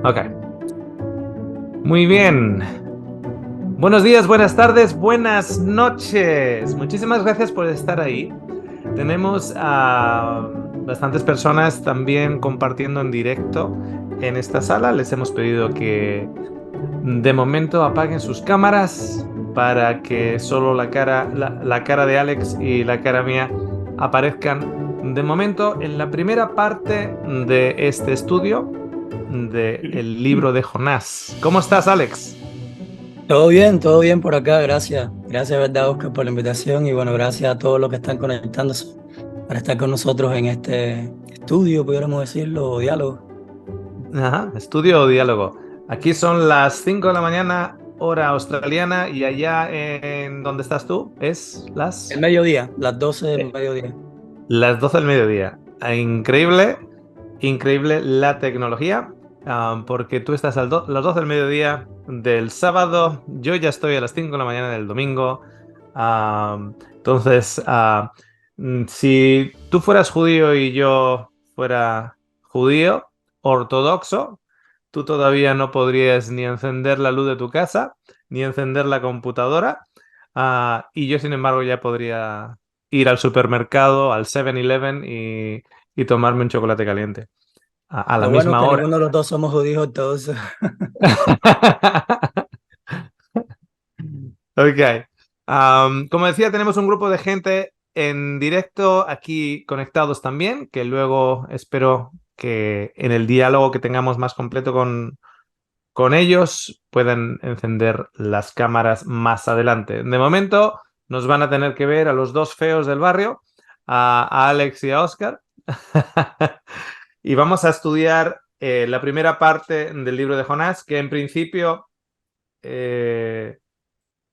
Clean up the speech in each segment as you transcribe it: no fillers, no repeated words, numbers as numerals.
Ok. Muy bien. Buenos días, buenas tardes, buenas noches. Muchísimas gracias por estar ahí. Tenemos a bastantes personas también compartiendo en directo en esta sala. Les hemos pedido que de momento apaguen sus cámaras para que solo la cara de Alex y la cara mía aparezcan de momento en la primera parte de este estudio del libro de Jonás. ¿Cómo estás, Alex? Todo bien por acá, gracias. Gracias, verdad, Oscar, por la invitación y bueno, gracias a todos los que están conectándose para estar con nosotros en este estudio, pudiéramos decirlo, o diálogo. Ajá, estudio o diálogo. Aquí son las 5 de la mañana, hora australiana, y allá en donde estás tú es El mediodía, las 12 del eh, mediodía. las 12 del mediodía. Increíble, increíble la tecnología, porque tú estás las 12 del mediodía del sábado, yo ya estoy a las 5 de la mañana del domingo. Entonces, si tú fueras judío y yo fuera judío ortodoxo, tú todavía no podrías ni encender la luz de tu casa, ni encender la computadora, y yo, sin embargo, ya podría ir al supermercado, al 7-Eleven y tomarme un chocolate caliente a la Lo bueno es misma que hora. ninguno de los dos somos judíos, entonces. Ok. Como decía, tenemos un grupo de gente en directo aquí conectados también, que luego espero que en el diálogo que tengamos más completo con ellos puedan encender las cámaras más adelante. De momento nos van a tener que ver a los dos feos del barrio, a Alex y a Oscar. Y vamos a estudiar la primera parte del libro de Jonás, que en principio eh,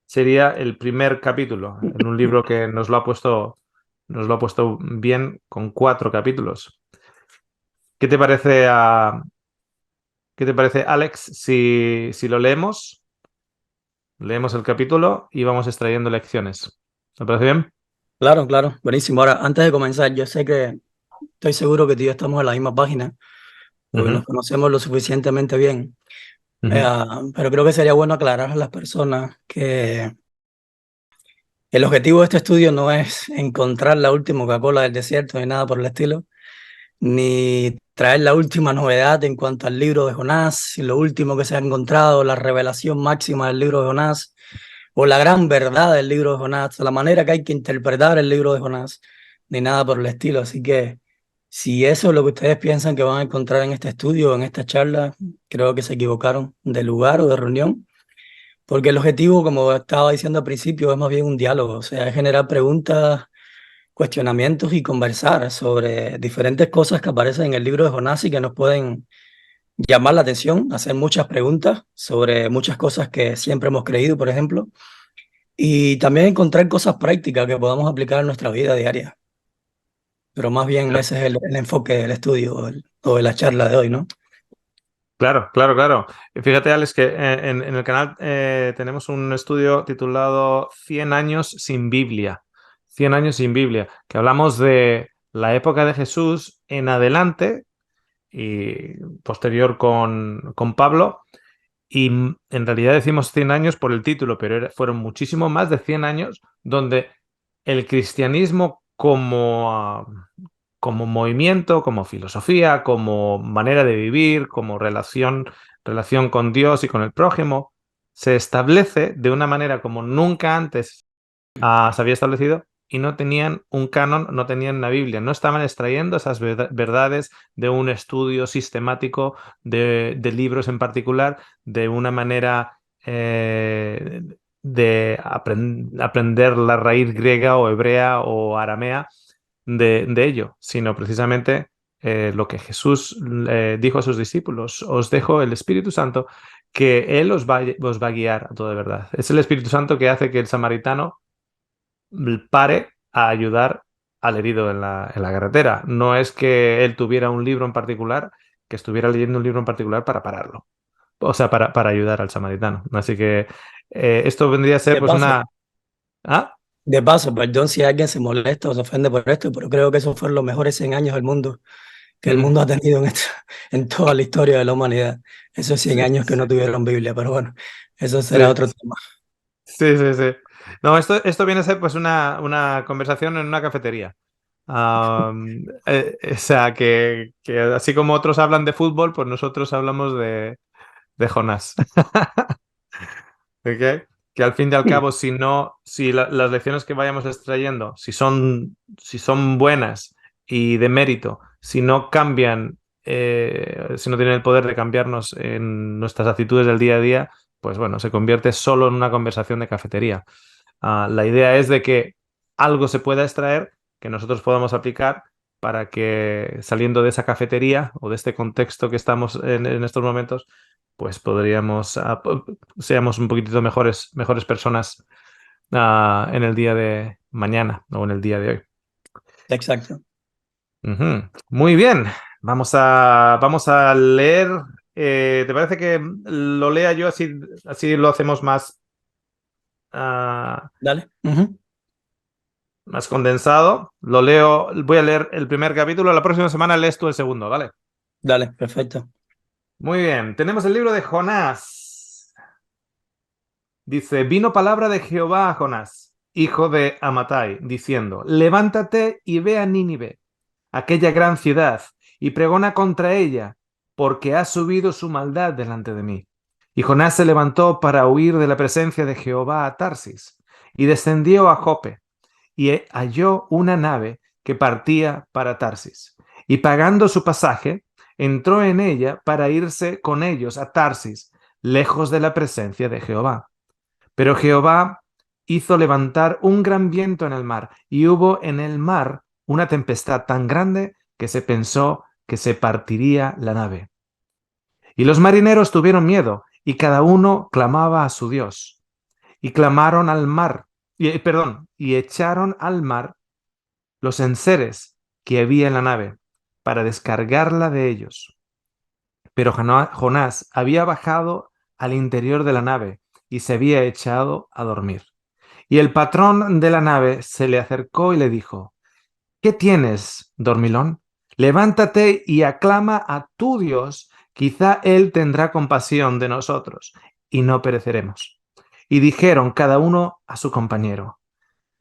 sería el primer capítulo, en un libro que nos lo ha puesto bien con 4 capítulos. ¿Qué te parece, qué te parece, Alex, si lo leemos? Leemos el capítulo y vamos extrayendo lecciones. ¿Te parece bien? Claro, claro, buenísimo. Ahora, antes de comenzar, yo sé que estoy seguro que tú y yo estamos en la misma página, porque Ujú, nos conocemos lo suficientemente bien. ujú. Pero creo que sería bueno aclarar a las personas que el objetivo de este estudio no es encontrar la última Coca-Cola del desierto ni nada por el estilo, ni traer la última novedad en cuanto al libro de Jonás, y lo último que se ha encontrado, la revelación máxima del libro de Jonás, o la gran verdad del libro de Jonás, la manera que hay que interpretar el libro de Jonás, ni nada por el estilo. Así que si eso es lo que ustedes piensan que van a encontrar en este estudio, en esta charla, creo que se equivocaron de lugar o de reunión. Porque el objetivo, como estaba diciendo al principio, es más bien un diálogo, o sea, es generar preguntas, cuestionamientos y conversar sobre diferentes cosas que aparecen en el libro de Jonás y que nos pueden llamar la atención, hacer muchas preguntas sobre muchas cosas que siempre hemos creído, por ejemplo, y también encontrar cosas prácticas que podamos aplicar en nuestra vida diaria. Pero más bien ese es el enfoque del estudio o de la charla de hoy, ¿no? Claro, claro, claro. Y fíjate, Alex, que en el canal tenemos un estudio titulado 100 años sin Biblia. 100 años sin Biblia, que hablamos de la época de Jesús en adelante y posterior con Pablo. Y en realidad decimos 100 años por el título, pero fueron muchísimo más de 100 años donde el cristianismo como movimiento, como filosofía, como manera de vivir, como relación con Dios y con el prójimo, se establece de una manera como nunca antes se había establecido y no tenían un canon, no tenían una Biblia, no estaban extrayendo esas verdades de un estudio sistemático de libros en particular, de una manera de aprender la raíz griega o hebrea o aramea de ello, sino precisamente lo que Jesús dijo a sus discípulos: os dejo el Espíritu Santo, que Él os va a guiar a toda verdad. Es el Espíritu Santo que hace que el samaritano pare a ayudar al herido en la carretera. No es que él tuviera un libro en particular, que estuviera leyendo un libro en particular para pararlo. O sea, para ayudar al samaritano. Así que esto vendría a ser De pues paso, una... ¿Ah? perdón si alguien se molesta o se ofende por esto, pero creo que esos fueron los mejores 100 años del mundo que el mundo ha tenido en toda la historia de la humanidad. Esos 100 años que no tuvieron Biblia, pero bueno, eso será Sí, otro tema. sí, sí, sí. No, esto viene a ser pues una conversación en una cafetería. O sea, que así como otros hablan de fútbol, pues nosotros hablamos de Jonás. ¿Ok? Que al fin y al Sí, cabo, si no, si las lecciones que vayamos extrayendo, si son buenas y de mérito, si no cambian, si no tienen el poder de cambiarnos en nuestras actitudes del día a día, pues bueno, se convierte solo en una conversación de cafetería. La idea es de que algo se pueda extraer que nosotros podamos aplicar para que saliendo de esa cafetería o de este contexto que estamos en estos momentos, pues podríamos, seamos un poquitito mejores personas en el día de mañana o en el día de hoy. exacto. Ujú. Muy bien, vamos a leer. ¿Te parece que lo lea yo así lo hacemos ah, Dale. Ujú. más condensado? Lo leo, voy a leer el primer capítulo. La próxima semana lees tú el segundo, ¿vale? Dale, perfecto. Muy bien, tenemos el libro de Jonás. Dice, vino palabra de Jehová a Jonás, hijo de Amattai, diciendo, levántate y ve a Nínive, aquella gran ciudad, y pregona contra ella, porque ha subido su maldad delante de mí. Y Jonás se levantó para huir de la presencia de Jehová a Tarsis, y descendió a Jope, y halló una nave que partía para Tarsis. Y pagando su pasaje, entró en ella para irse con ellos a Tarsis, lejos de la presencia de Jehová. Pero Jehová hizo levantar un gran viento en el mar, y hubo en el mar una tempestad tan grande que se pensó que se partiría la nave. Y los marineros tuvieron miedo, y cada uno clamaba a su Dios. Y clamaron al mar, y echaron al mar los enseres que había en la nave, para descargarla de ellos. Pero Jonás había bajado al interior de la nave y se había echado a dormir. Y el patrón de la nave se le acercó y le dijo, ¿qué tienes, dormilón? Levántate y aclama a tu Dios, quizá Él tendrá compasión de nosotros y no pereceremos. Y dijeron cada uno a su compañero,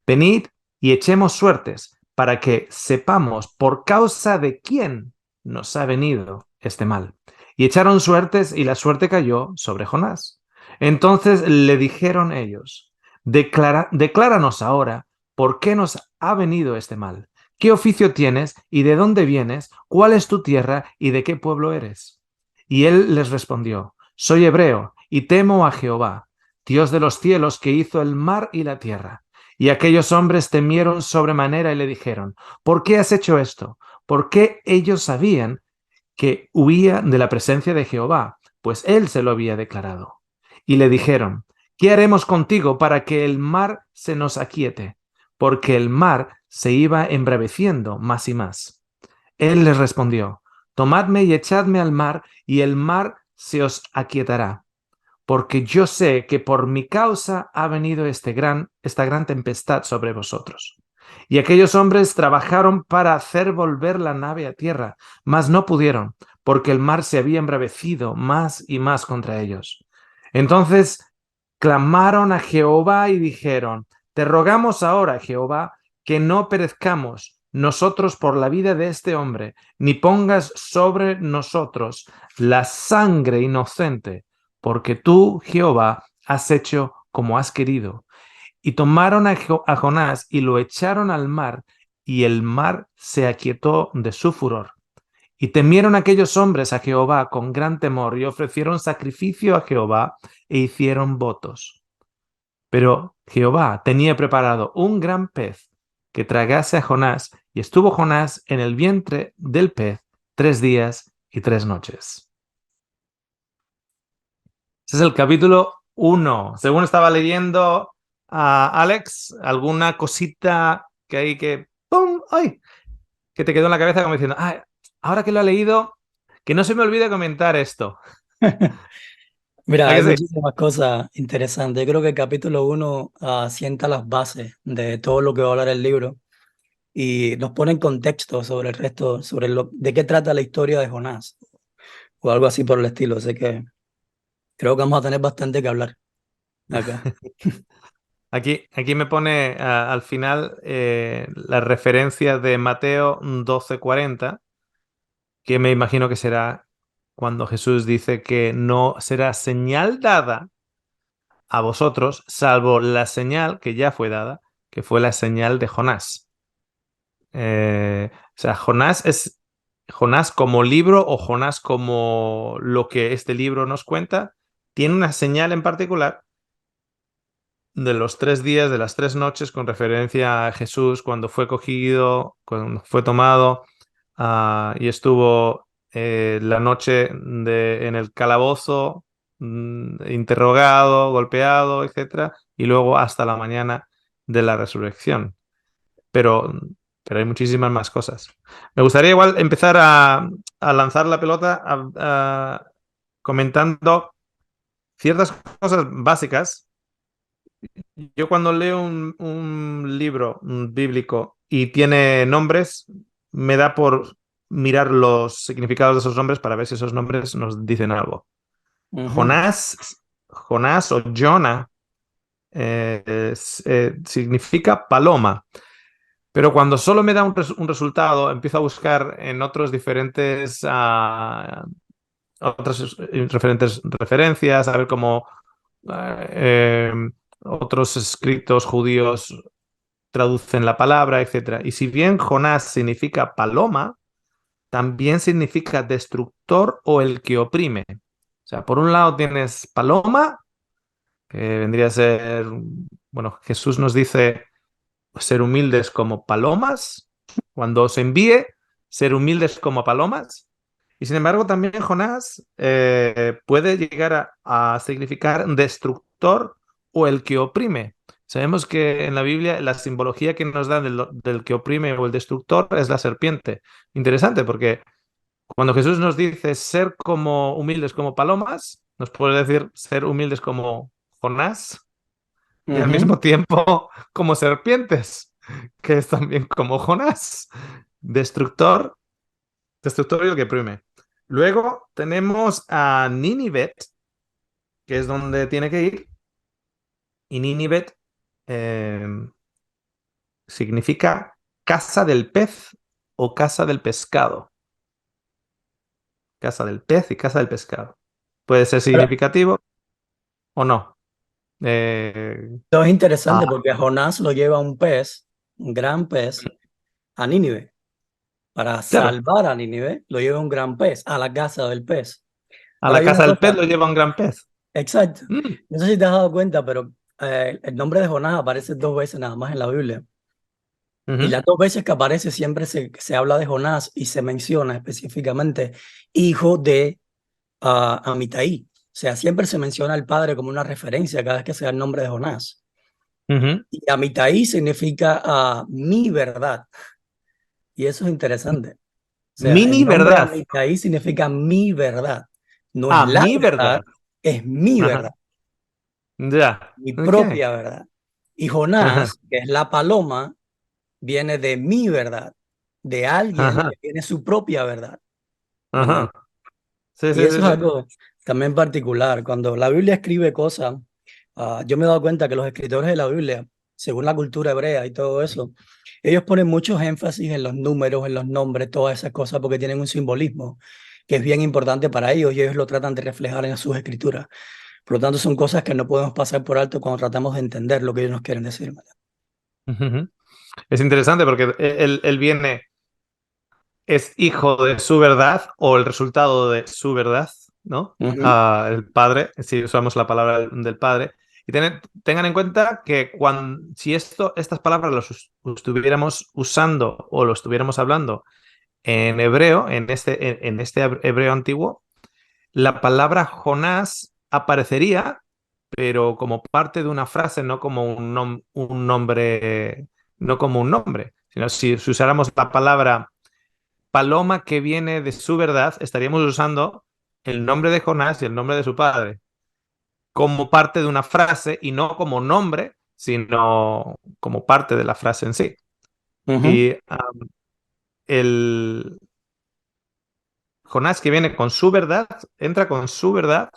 venid y echemos suertes para que sepamos por causa de quién nos ha venido este mal. Y echaron suertes y la suerte cayó sobre Jonás. Entonces le dijeron ellos, decláranos ahora por qué nos ha venido este mal. ¿Qué oficio tienes y de dónde vienes? ¿Cuál es tu tierra y de qué pueblo eres? Y él les respondió, soy hebreo y temo a Jehová, Dios de los cielos que hizo el mar y la tierra. Y aquellos hombres temieron sobremanera y le dijeron, ¿por qué has hecho esto? Porque ellos sabían que huía de la presencia de Jehová, pues él se lo había declarado. Y le dijeron, ¿qué haremos contigo para que el mar se nos aquiete? Porque el mar se iba embraveciendo más y más. Él les respondió, tomadme y echadme al mar, y el mar se os aquietará porque yo sé que por mi causa ha venido esta gran tempestad sobre vosotros. Y aquellos hombres trabajaron para hacer volver la nave a tierra, mas no pudieron, porque el mar se había embravecido más y más contra ellos. Entonces clamaron a Jehová y dijeron, te rogamos ahora, Jehová, que no perezcamos nosotros por la vida de este hombre, ni pongas sobre nosotros la sangre inocente porque tú, Jehová, has hecho como has querido. Y tomaron a Jonás y lo echaron al mar, y el mar se aquietó de su furor. Y temieron aquellos hombres a Jehová con gran temor, y ofrecieron sacrificio a Jehová, e hicieron votos. Pero Jehová tenía preparado un gran pez que tragase a Jonás, y estuvo Jonás en el vientre del pez 3 días y 3 noches. Ese es el capítulo 1. Según estaba leyendo a Alex, alguna cosita que hay que... ¡Pum! ¡Ay! Que te quedó en la cabeza como diciendo, ah, ahora que lo he leído, que no se me olvide comentar esto. Mira, ¿A hay que sí? muchísimas cosas interesantes. Yo creo que el capítulo 1 sienta las bases de todo lo que va a hablar el libro. y nos pone en contexto sobre el resto, sobre de qué trata la historia de Jonás o algo así por el estilo. Así que creo que vamos a tener bastante que hablar acá. Aquí me pone al final la referencia de Mateo 12:40, que me imagino que será cuando Jesús dice que no será señal dada a vosotros, salvo la señal que ya fue dada, que fue la señal de Jonás. O sea, Jonás es Jonás como libro o Jonás como lo que este libro nos cuenta, tiene una señal en particular de los 3 días, de las 3 noches, con referencia a Jesús cuando fue cogido, cuando fue tomado y estuvo la noche en el calabozo, interrogado, golpeado, etcétera, y luego hasta la mañana de la resurrección. Pero, pero hay muchísimas más cosas. Me gustaría igual empezar a lanzar la pelota comentando ciertas cosas básicas. Yo cuando leo un libro bíblico y tiene nombres, me da por mirar los significados de esos nombres para ver si esos nombres nos dicen algo. Ujú, Jonás o Jonah significa paloma, pero cuando solo me da un resultado, empiezo a buscar en otros diferentes otras referentes referencias, a ver cómo eh, otros escritos judíos traducen la palabra, etcétera. Y si bien Jonás significa paloma, también significa destructor o el que oprime. O sea, por un lado tienes paloma, que vendría a ser, bueno, Jesús nos dice ser humildes como palomas, cuando os envíe, ser humildes como palomas. Y sin embargo, también Jonás puede llegar a significar destructor o el que oprime. Sabemos que en la Biblia la simbología que nos da del que oprime o el destructor es la serpiente. Interesante, porque cuando Jesús nos dice ser como humildes como palomas, nos puede decir ser humildes como Jonás y al ujú. mismo tiempo como serpientes, que es también como Jonás, destructor, destructor y el que oprime. Luego tenemos a Nínive, que es donde tiene que ir, y Nínive eh, significa casa del pez o casa del pescado. Casa del pez y casa del pescado. Puede ser Pero significativo o no. Eh, esto es interesante a, porque a Jonás lo lleva un pez, un gran pez, a Nínive. Para claro, salvar a Nínive, lo lleva un gran pez a la casa del pez. a Ahora la hay una casa del pez cosa, lo lleva un gran pez. exacto. Mm, No sé si te has dado cuenta, pero el nombre de Jonás aparece 2 veces nada más en la Biblia. Y ujú, las 2 veces que aparece siempre se habla de Jonás y se menciona específicamente hijo de Amitai. O sea, siempre se menciona al padre como una referencia cada vez que se da el nombre de Jonás. ujú. Y Amitai significa mi verdad. Y eso es interesante. O sea, el Mini nombre verdad. Amitai significa mi verdad. No es la Mi verdad, verdad. es mi verdad, Ajá. Ya. mi Ok. propia verdad. Y Ajá. Jonás, que es la paloma, viene de mi verdad, de alguien Ajá. que tiene su propia verdad. ¿Me entiendes? Ajá. Sí, Y sí, eso sí, es sí. algo también particular. Cuando la Biblia escribe cosas, yo me he dado cuenta que los escritores de la Biblia, según la cultura hebrea y todo eso, ellos ponen muchos énfasis en los números, en los nombres, todas esas cosas, porque tienen un simbolismo que es bien importante para ellos y ellos lo tratan de reflejar en sus escrituras. Por lo tanto, son cosas que no podemos pasar por alto cuando tratamos de entender lo que ellos nos quieren decir. Ujú. Es interesante porque él viene, es hijo de su verdad o el resultado de su verdad, ¿no? Ujú, El padre, si usamos la palabra del padre. Y tengan en cuenta que si estas palabras estuviéramos usando o lo estuviéramos hablando en hebreo, en este hebreo antiguo, la palabra Jonás aparecería, pero como parte de una frase, no como un nombre, no como un nombre, sino si usáramos la palabra paloma que viene de su verdad, estaríamos usando el nombre de Jonás y el nombre de su padre como parte de una frase y no como nombre, sino como parte de la frase en sí. Ujú. Y el Jonás que viene con su verdad, entra con su verdad,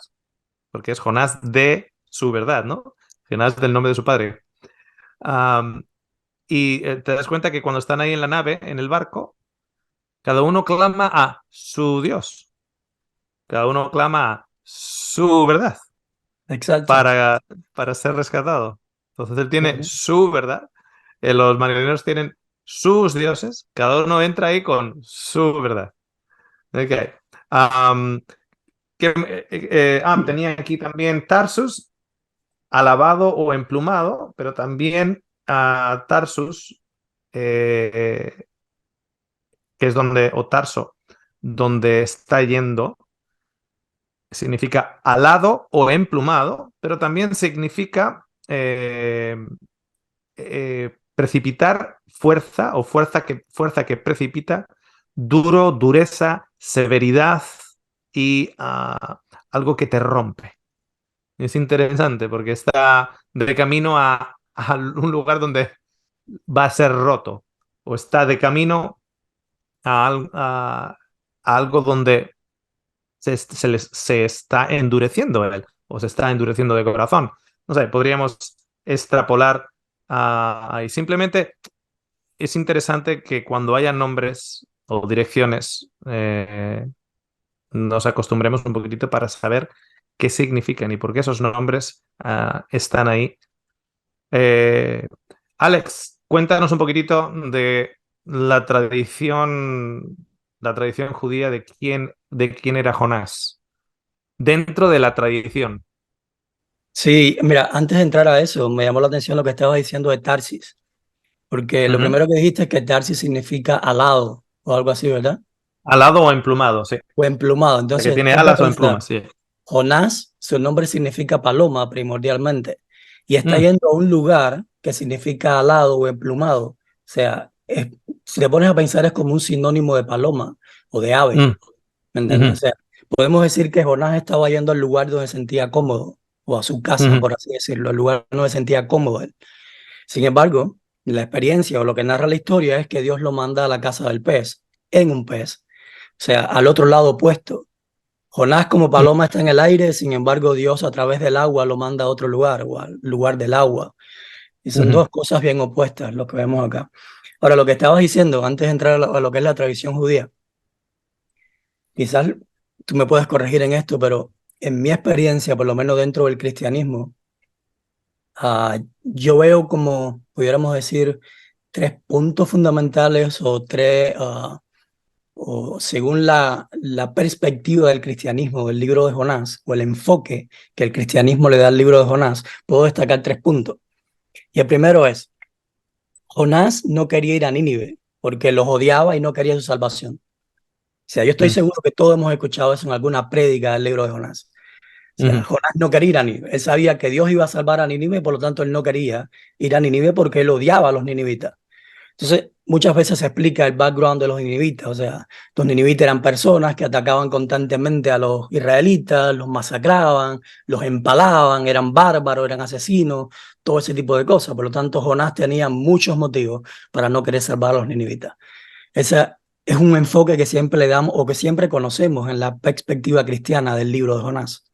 porque es Jonás de su verdad, ¿no? Jonás del nombre de su padre. Am, te das cuenta que cuando están ahí en la nave, en el barco, cada uno clama a su Dios, cada uno clama a su verdad Exacto. para, para ser rescatado. Entonces él tiene Ujú. su verdad, los marineros tienen sus dioses, cada uno entra ahí con su verdad. Ok. Am, tenía aquí también Tarsus, alabado o emplumado, pero también Tarsus, eh, que es donde, o Tarso, donde está yendo, significa alado o emplumado, pero también significa precipitar fuerza o fuerza que precipita, duro, dureza, severidad y algo que te rompe. Es interesante porque está de camino a un lugar donde va a ser roto o está de camino a algo donde se está endureciendo él o se está endureciendo de corazón. No sé, podríamos extrapolar y simplemente es interesante que cuando haya nombres o direcciones nos acostumbremos un poquitito para saber qué significan y por qué esos nombres están ahí. Eh, Alex, cuéntanos un poquitito de la tradición judía de quién era Jonás, dentro de la tradición. Sí, mira, antes de entrar a eso, me llamó la atención lo que estabas diciendo de Tarsis, porque lo Ujú. primero que dijiste es que Tarsis significa alado o algo así, ¿verdad? Alado o emplumado, sí. O emplumado. O sea, que Entonces, tiene ponte a alas o en pensar, plumas, sí. Jonás, su nombre significa paloma primordialmente, y está Mm, yendo a un lugar que significa alado o emplumado. O sea, si te pones a pensar es como un sinónimo de paloma o de ave, mm, ¿me entiendes? O ujú, sea, podemos decir que Jonás estaba yendo al lugar donde se sentía cómodo, o a su casa, ujú, por así decirlo, al lugar donde se sentía cómodo él. Sin embargo, la experiencia o lo que narra la historia es que Dios lo manda a la casa del pez, en un pez, o sea, al otro lado opuesto. Jonás como mm, paloma está en el aire, sin embargo Dios a través del agua lo manda a otro lugar o al lugar del agua. Y son ujú. dos cosas bien opuestas lo que vemos acá. Ahora, lo que estabas diciendo antes de entrar a lo que es la tradición judía, quizás tú me puedes corregir en esto, pero en mi experiencia, por lo menos dentro del cristianismo, yo veo como, pudiéramos decir, tres puntos fundamentales o tres, o según la perspectiva del cristianismo del libro de Jonás, o el enfoque que el cristianismo le da al libro de Jonás, puedo destacar tres puntos. Y el primero es, Jonás no quería ir a Nínive porque los odiaba y no quería su salvación. O sea, yo estoy Mm, seguro que todos hemos escuchado eso en alguna prédica del libro de Jonás. O sea, ujú, Jonás no quería ir a Nínive. Él sabía que Dios iba a salvar a Nínive, por lo tanto él no quería ir a Nínive porque él odiaba a los ninivitas. Entonces, muchas veces se explica el background de los ninivitas. O sea, los ninivitas eran personas que atacaban constantemente a los israelitas, los masacraban, los empalaban, eran bárbaros, eran asesinos, todo ese tipo de cosas. Por lo tanto, Jonás tenía muchos motivos para no querer salvar a los ninivitas. Ese es un enfoque que siempre le damos o que siempre conocemos en la perspectiva cristiana del libro de Jonás.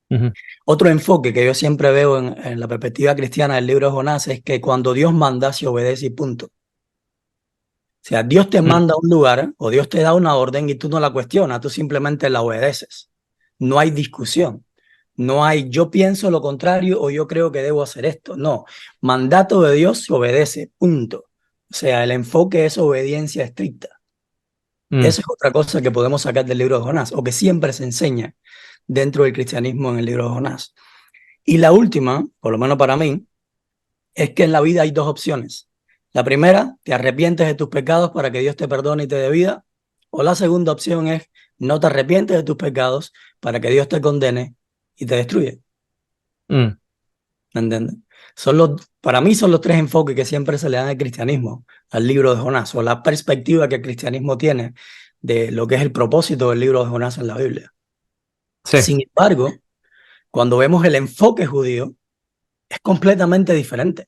ujú, Otro enfoque que yo siempre veo en la perspectiva cristiana del libro de Jonás es que cuando Dios manda, se obedece y punto. O sea, Dios te mm, manda a un lugar o Dios te da una orden y tú no la cuestionas, tú simplemente la obedeces. No hay discusión. No hay yo pienso lo contrario o yo creo que debo hacer esto. No, mandato de Dios se obedece, punto. O sea, el enfoque es obediencia estricta. mm, Esa es otra cosa que podemos sacar del libro de Jonás o que siempre se enseña dentro del cristianismo en el libro de Jonás. Y la última, por lo menos para mí, es que en la vida hay dos opciones. La primera, te arrepientes de tus pecados para que Dios te perdone y te dé vida. O la segunda opción es, no te arrepientes de tus pecados para que Dios te condene y te destruya. mm. ¿Me entiendes? Para mí son los tres enfoques que siempre se le dan al cristianismo, al libro de Jonás, o la perspectiva que el cristianismo tiene de lo que es el propósito del libro de Jonás en la Biblia. Sí. Sin embargo, cuando vemos el enfoque judío, es completamente diferente,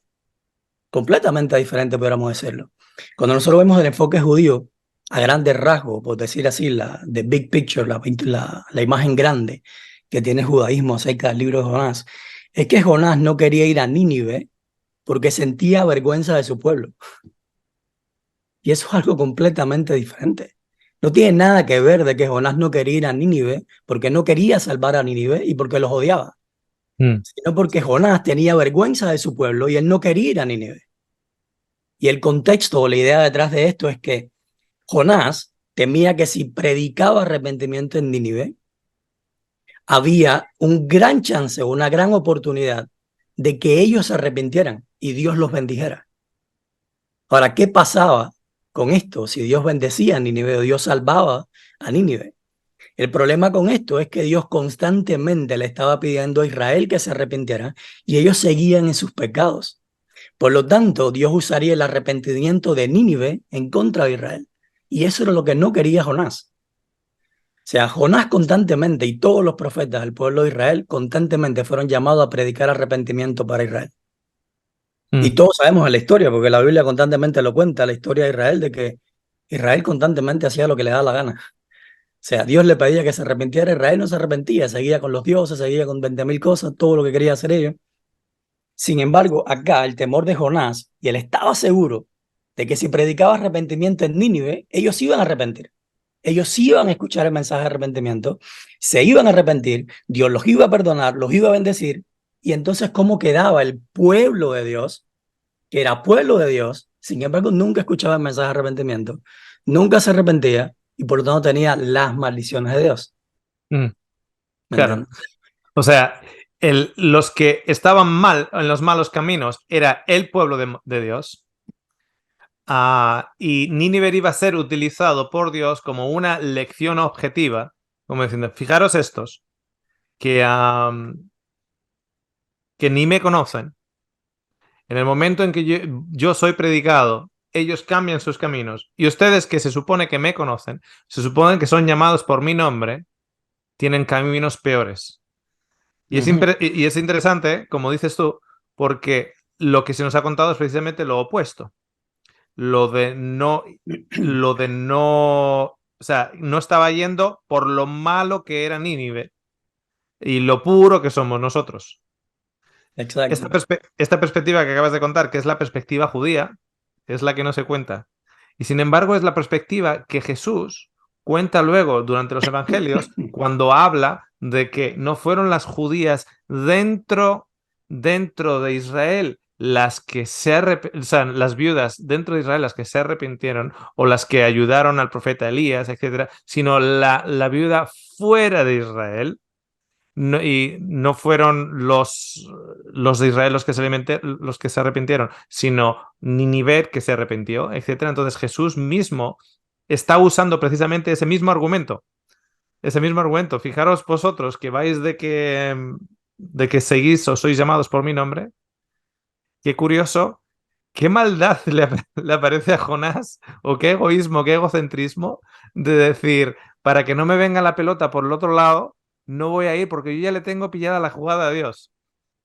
podríamos decirlo. Cuando nosotros vemos el enfoque judío, a grandes rasgos, por decir así, la the big picture, la imagen grande que tiene el judaísmo acerca del libro de Jonás, es que Jonás no quería ir a Nínive porque sentía vergüenza de su pueblo. Y eso es algo completamente diferente. No tiene nada que ver de que Jonás no quería ir a Nínive porque no quería salvar a Nínive y porque los odiaba, Mm, sino porque Jonás tenía vergüenza de su pueblo y él no quería ir a Nínive. Y el contexto o la idea detrás de esto es que Jonás temía que si predicaba arrepentimiento en Nínive, había un gran chance, una gran oportunidad de que ellos se arrepintieran y Dios los bendijera. Ahora, ¿qué pasaba con esto si Dios bendecía a Nínive o Dios salvaba a Nínive? El problema con esto es que Dios constantemente le estaba pidiendo a Israel que se arrepintiera y ellos seguían en sus pecados. Por lo tanto, Dios usaría el arrepentimiento de Nínive en contra de Israel. Y eso era lo que no quería Jonás. O sea, Jonás constantemente y todos los profetas del pueblo de Israel constantemente fueron llamados a predicar arrepentimiento para Israel. Y mm, todos sabemos la historia, porque la Biblia constantemente lo cuenta, la historia de Israel, de que Israel constantemente hacía lo que le daba la gana. O sea, Dios le pedía que se arrepintiera, Israel no se arrepentía, seguía con los dioses, seguía con 20.000 cosas, todo lo que quería hacer ellos. Sin embargo, acá el temor de Jonás, y él estaba seguro de que si predicaba arrepentimiento en Nínive, ellos se iban a arrepentir. Ellos iban a escuchar el mensaje de arrepentimiento, se iban a arrepentir, Dios los iba a perdonar, los iba a bendecir. Y entonces, ¿cómo quedaba el pueblo de Dios, que era pueblo de Dios? Sin embargo, nunca escuchaba el mensaje de arrepentimiento, nunca se arrepentía y por lo tanto tenía las maldiciones de Dios. mm, ¿Me claro. entiendes? O sea, los que estaban mal en los malos caminos era el pueblo de Dios. Y Nínive iba a ser utilizado por Dios como una lección objetiva, como diciendo, fijaros estos, que, que ni me conocen. En el momento en que yo soy predicado, ellos cambian sus caminos. Y ustedes que se supone que me conocen, se supone que son llamados por mi nombre, tienen caminos peores. Ujú. Y es interesante, como dices tú, porque lo que se nos ha contado es precisamente lo opuesto. Lo de no, lo de no, o sea, no estaba yendo por lo malo que era Nínive y lo puro que somos nosotros. Exacto. Esta perspectiva que acabas de contar, que es la perspectiva judía, es la que no se cuenta. Y sin embargo es la perspectiva que Jesús cuenta luego durante los evangelios cuando habla de que no fueron las judías dentro de Israel las que o sea, las viudas dentro de Israel las que se arrepintieron o las que ayudaron al profeta Elías, etcétera, sino la viuda fuera de Israel no, y no fueron los de Israel los que se arrepintieron, sino Ninive que se arrepintió, etcétera. Entonces Jesús mismo está usando precisamente ese mismo argumento. Ese mismo argumento. Fijaros vosotros que vais de que seguís o sois llamados por mi nombre. Qué curioso. Qué maldad le aparece a Jonás, o qué egoísmo, qué egocentrismo de decir, para que no me venga la pelota por el otro lado, no voy a ir porque yo ya le tengo pillada la jugada a Dios.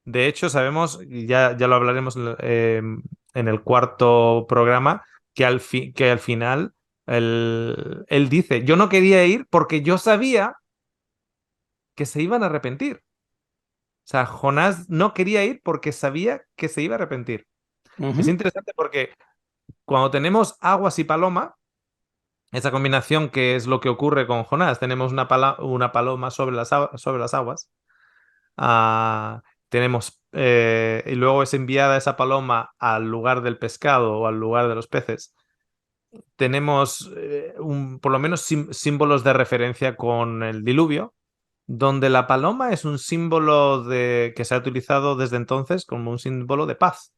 De hecho, sabemos, y ya lo hablaremos en el cuarto programa, que al final él dice, yo no quería ir porque yo sabía que se iban a arrepentir. O sea, Jonás no quería ir porque sabía que se iba a arrepentir. Es Ujú. interesante porque cuando tenemos aguas y paloma, esa combinación que es lo que ocurre con Jonás, tenemos una paloma sobre las aguas, tenemos, y luego es enviada esa paloma al lugar del pescado o al lugar de los peces. Tenemos por lo menos símbolos de referencia con el diluvio, donde la paloma es un símbolo que se ha utilizado desde entonces como un símbolo de paz,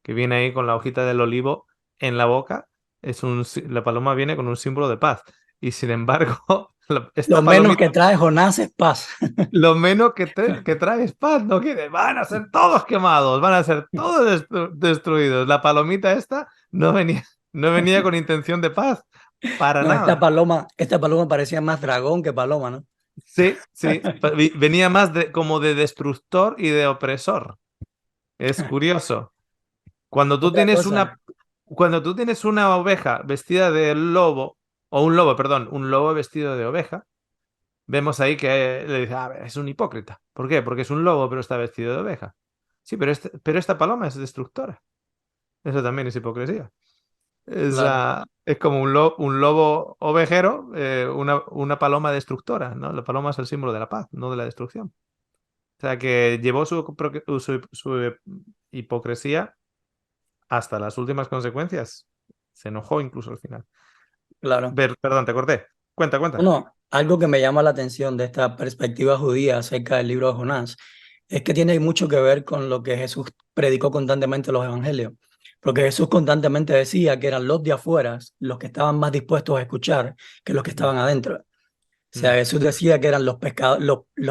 que viene ahí con la hojita del olivo en la boca. La paloma viene con un símbolo de paz. Y sin embargo, Lo esta menos palomita, que trae Jonás es paz. lo menos que trae es paz, no quiere. Van a ser todos quemados, van a ser todos destruidos. La palomita esta no venía con intención de paz, para No, nada. esta paloma parecía más dragón que paloma, ¿no? Sí, sí, venía más como de destructor y de opresor. Es curioso. Cuando tú Otra tienes cosa, cuando tú tienes una oveja vestida de lobo, o un lobo, perdón, un lobo vestido de oveja, vemos ahí que le dice, a ver, es un hipócrita. ¿Por qué? Porque es un lobo, pero está vestido de oveja. Sí, pero esta paloma es destructora. Eso también es hipocresía. Claro, Es como un lobo ovejero, una paloma destructora, ¿no? La paloma es el símbolo de la paz, no de la destrucción. O sea, que llevó su hipocresía hasta las últimas consecuencias. Se enojó incluso al final. claro. Perdón, te corté. Cuenta, cuenta. Bueno, algo que me llama la atención de esta perspectiva judía acerca del libro de Jonás es que tiene mucho que ver con lo que Jesús predicó constantemente en los evangelios. Porque Jesús constantemente decía que eran los de afuera los que estaban más dispuestos a escuchar que los que Mm, estaban adentro. O sea, mm, Jesús decía que eran los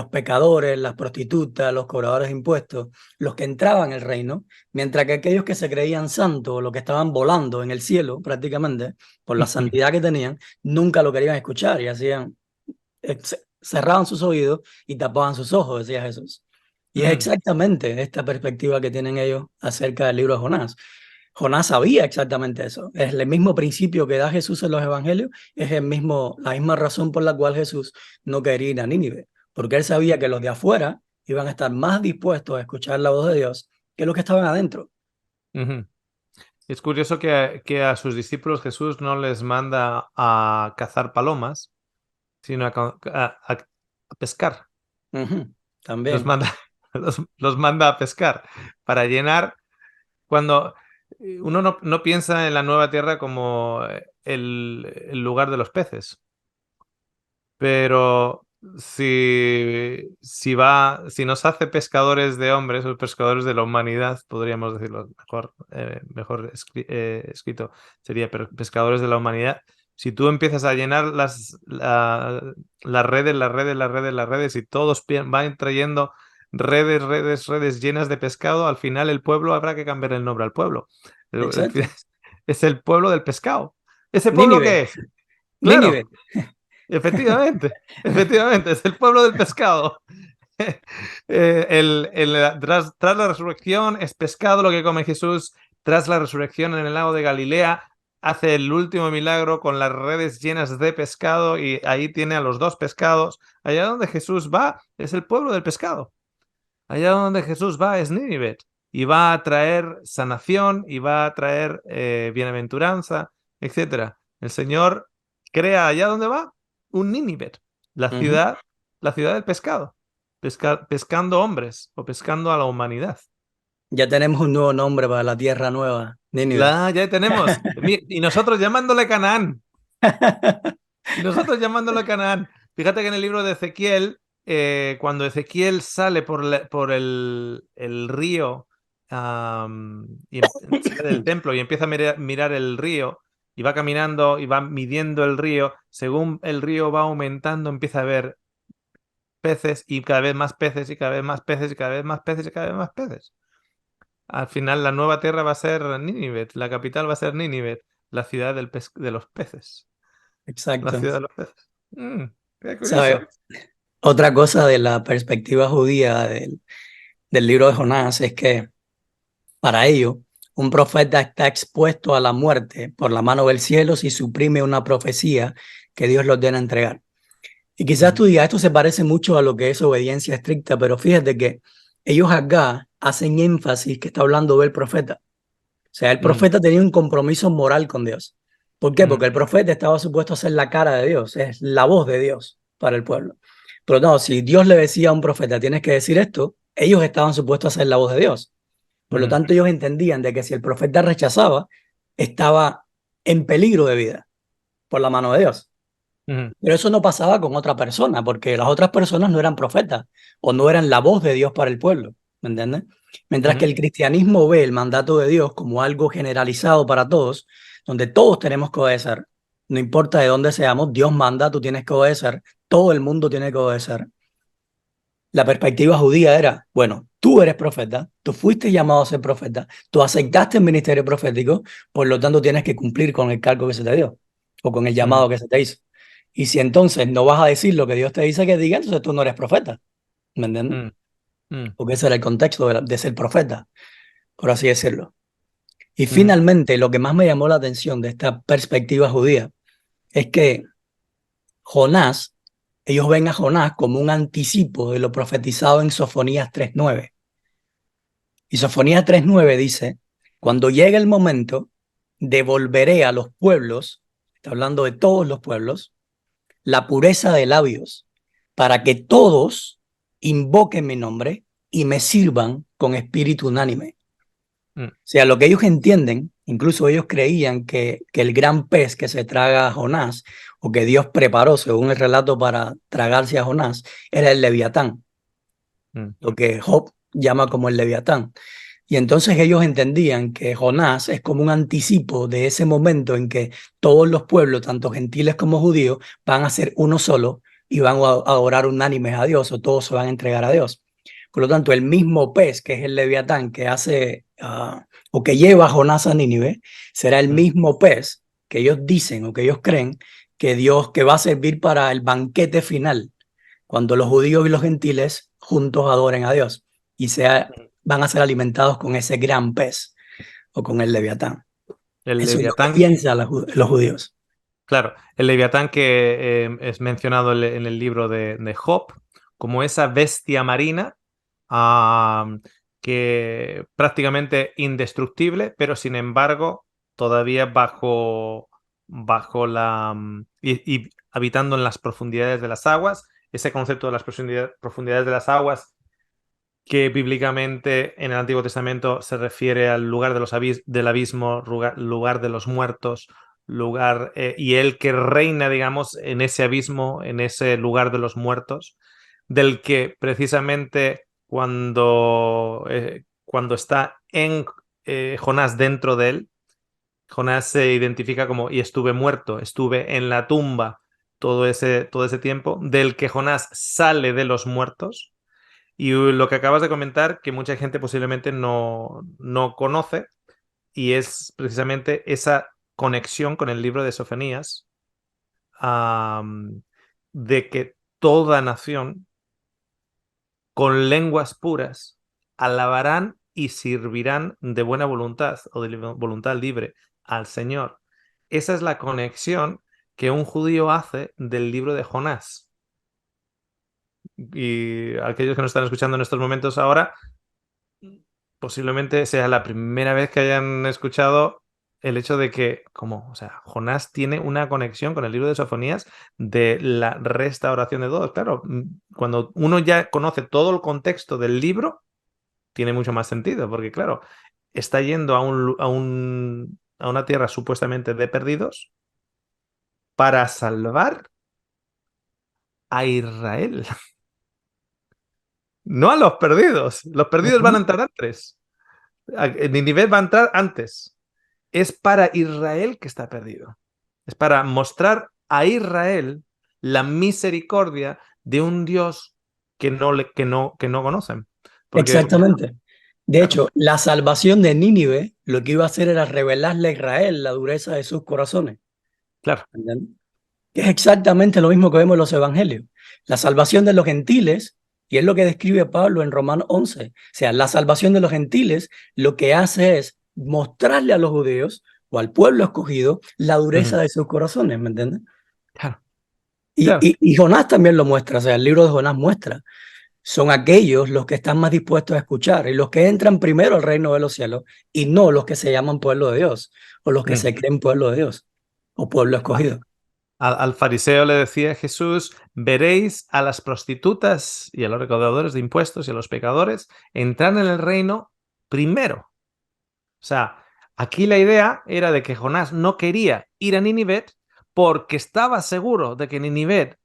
pecadores, las prostitutas, los cobradores de impuestos, los que entraban en el reino, mientras que aquellos que se creían santos, los que estaban volando en el cielo prácticamente, por la santidad que tenían, nunca lo querían escuchar y hacían, cerraban sus oídos y tapaban sus ojos, decía Jesús. Y es mm, exactamente esta perspectiva que tienen ellos acerca del libro de Jonás. Jonás sabía exactamente eso. Es el mismo principio que da Jesús en los evangelios, es la misma razón por la cual Jesús no quería ir a Nínive, porque él sabía que los de afuera iban a estar más dispuestos a escuchar la voz de Dios que los que estaban adentro. ujú. Es curioso que a sus discípulos Jesús no les manda a cazar palomas, sino a pescar. Ujú, Los también, manda, los manda a pescar para llenar. Cuando uno no piensa en la nueva tierra como el lugar de los peces, pero si nos hace pescadores de hombres o pescadores de la humanidad, podríamos decirlo mejor escrito, sería pescadores de la humanidad. Si tú empiezas a llenar las redes, las redes, las redes, las redes, y todos van trayendo redes, redes, redes llenas de pescado, al final el pueblo habrá que cambiar el nombre al pueblo. Al final exacto. es el pueblo del pescado. ¿Ese pueblo Nínive, qué es? Nínive, Claro. Efectivamente, efectivamente, es el pueblo del pescado. Tras la resurrección es pescado lo que come Jesús. Tras la resurrección en el lago de Galilea hace el último milagro con las redes llenas de pescado y ahí tiene a los dos pescados. Allá donde Jesús va es el pueblo del pescado. Allá donde Jesús va es Nínive y va a traer sanación y va a traer bienaventuranza, etcétera. El Señor crea allá donde va un Nínive, la ujú. ciudad, la ciudad del pescado, pescando hombres o pescando a la humanidad. Ya tenemos un nuevo nombre para la tierra nueva, Nínive. Ya tenemos. Y nosotros llamándole Canaán. Y nosotros llamándolo Canaán. Fíjate que en el libro de Ezequiel, cuando Ezequiel sale por el río sale del templo y empieza a mirar el río y va caminando y va midiendo el río, según el río va aumentando, empieza a ver peces y cada vez más peces y cada vez más peces y cada vez más peces y cada vez más peces. Al final la nueva tierra va a ser Nínive, la capital va a ser Nínive, la ciudad de los peces. La Exacto. ciudad de los peces. Qué ¿Sabe? curioso. Otra cosa de la perspectiva judía del libro de Jonás es que para ello, un profeta está expuesto a la muerte por la mano del cielo si suprime una profecía que Dios le ordena entregar. Y quizás Ujú, tú digas, esto se parece mucho a lo que es obediencia estricta, pero fíjate que ellos acá hacen énfasis que está hablando del profeta. O sea, el mm, profeta tenía un compromiso moral con Dios. ¿Por qué? mm, Porque el profeta estaba supuesto a ser la cara de Dios, es la voz de Dios para el pueblo. Pero no, si Dios le decía a un profeta, tienes que decir esto, ellos estaban supuestos a ser la voz de Dios. Por lo mm, tanto, ellos entendían de que si el profeta rechazaba, estaba en peligro de vida por la mano de Dios. mm, Pero eso no pasaba con otra persona, porque las otras personas no eran profetas o no eran la voz de Dios para el pueblo, ¿me entiendes? Mientras que mm, el cristianismo ve el mandato de Dios como algo generalizado para todos, donde todos tenemos que obedecer. No importa de dónde seamos, Dios manda, tú tienes que obedecer, todo el mundo tiene que obedecer. La perspectiva judía era, bueno, tú eres profeta, tú fuiste llamado a ser profeta, tú aceptaste el ministerio profético, por lo tanto tienes que cumplir con el cargo que se te dio o con el mm, llamado que se te hizo. Y si entonces no vas a decir lo que Dios te dice que diga, entonces tú no eres profeta, ¿me entiendes? mm, mm, Porque ese era el contexto de ser profeta, por así decirlo. Y Ujú, finalmente, lo que más me llamó la atención de esta perspectiva judía es que Jonás, ellos ven a Jonás como un anticipo de lo profetizado en Sofonías 3:9. Y Sofonías 3:9 dice, cuando llegue el momento, devolveré a los pueblos, está hablando de todos los pueblos, la pureza de labios, para que todos invoquen mi nombre y me sirvan con espíritu unánime. mm, O sea, lo que ellos entienden, incluso ellos creían que el gran pez que se traga a Jonás, o que Dios preparó, según el relato, para tragarse a Jonás, era el Leviatán, mm, lo que Job llama como el Leviatán. Y entonces ellos entendían que Jonás es como un anticipo de ese momento en que todos los pueblos, tanto gentiles como judíos, van a ser uno solo y van a adorar unánimes a Dios, o todos se van a entregar a Dios. Por lo tanto, el mismo pez que es el Leviatán que hace o que lleva a Jonás a Nínive, será el mm. mismo pez que ellos dicen o que ellos creen que Dios, que va a servir para el banquete final, cuando los judíos y los gentiles juntos adoren a Dios y van a ser alimentados con ese gran pez o con el Leviatán. El Eso es lo que Leviatán, piensan los judíos. claro, el Leviatán que es mencionado en el libro de Job como esa bestia marina ah, que prácticamente indestructible, pero sin embargo todavía bajo y habitando en las profundidades de las aguas. Ese concepto de las profundidades de las aguas que bíblicamente en el Antiguo Testamento se refiere al lugar de del abismo, lugar de los muertos, y el que reina, digamos, en ese abismo, en ese lugar de los muertos, del que precisamente cuando está en Jonás dentro de él, Jonás se identifica como y estuve muerto, estuve en la tumba todo ese tiempo, del que Jonás sale de los muertos y lo que acabas de comentar, que mucha gente posiblemente no conoce, y es precisamente esa conexión con el libro de Sofonías, de que toda nación con lenguas puras alabarán y servirán de buena voluntad o de voluntad libre al Señor. Esa es la conexión que un judío hace del libro de Jonás. Y aquellos que nos están escuchando en estos momentos ahora, posiblemente sea la primera vez que hayan escuchado el hecho de que, como, o sea, Jonás tiene una conexión con el libro de Sofonías de la restauración de todos. Claro, cuando uno ya conoce todo el contexto del libro, tiene mucho más sentido, porque claro, está yendo a una tierra supuestamente de perdidos para salvar a Israel, no a los perdidos. Los perdidos van a Ujú. entrar antes. Nínive va a entrar antes. Es para Israel que está perdido. Es para mostrar a Israel la misericordia de un Dios que no conocen. Porque, Exactamente. De claro, hecho, la salvación de Nínive lo que iba a hacer era revelarle a Israel la dureza de sus corazones. claro. ¿Entiendes? Que es exactamente lo mismo que vemos en los evangelios. La salvación de los gentiles, y es lo que describe Pablo en Romanos 11. O sea, la salvación de los gentiles lo que hace es mostrarle a los judíos o al pueblo escogido la dureza Ujú, de sus corazones, ¿me entiendes? claro, Y, claro. y, y Jonás también lo muestra, o sea, el libro de Jonás muestra. Son aquellos los que están más dispuestos a escuchar y los que entran primero al reino de los cielos y no los que se llaman pueblo de Dios o los que Mm. se creen pueblo de Dios o pueblo escogido. Al fariseo le decía Jesús, veréis a las prostitutas y a los recaudadores de impuestos y a los pecadores entrar en el reino primero. O sea, aquí la idea era de que Jonás no quería ir a Nínive porque estaba seguro de que Nínive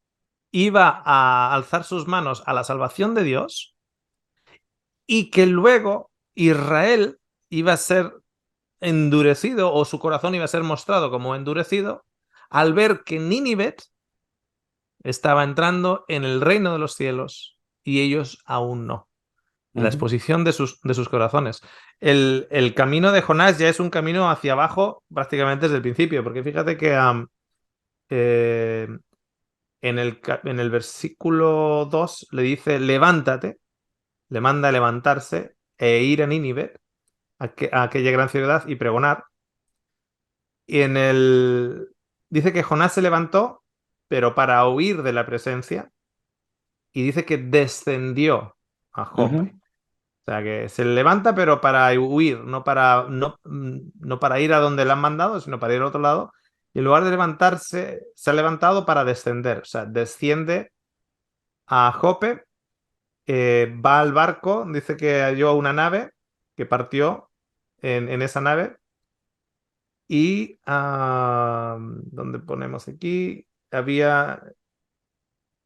iba a alzar sus manos a la salvación de Dios y que luego Israel iba a ser endurecido o su corazón iba a ser mostrado como endurecido al ver que Nínive estaba entrando en el reino de los cielos y ellos aún no. La Ujú. exposición de sus corazones. El camino de Jonás ya es un camino hacia abajo prácticamente desde el principio, porque fíjate que eh, en el versículo 2 le dice, levántate, le manda a levantarse e ir a Nínive, a aquella gran ciudad y pregonar. Y dice que Jonás se levantó, pero para huir de la presencia, y dice que descendió a Ujú. Jope. O sea, que se levanta, pero para huir, no para ir a donde le han mandado, sino para ir al otro lado. Y en lugar de levantarse, se ha levantado para descender. O sea, desciende a Jope, va al barco, dice que halló una nave que partió en esa nave. Y, ¿dónde ponemos aquí? Había,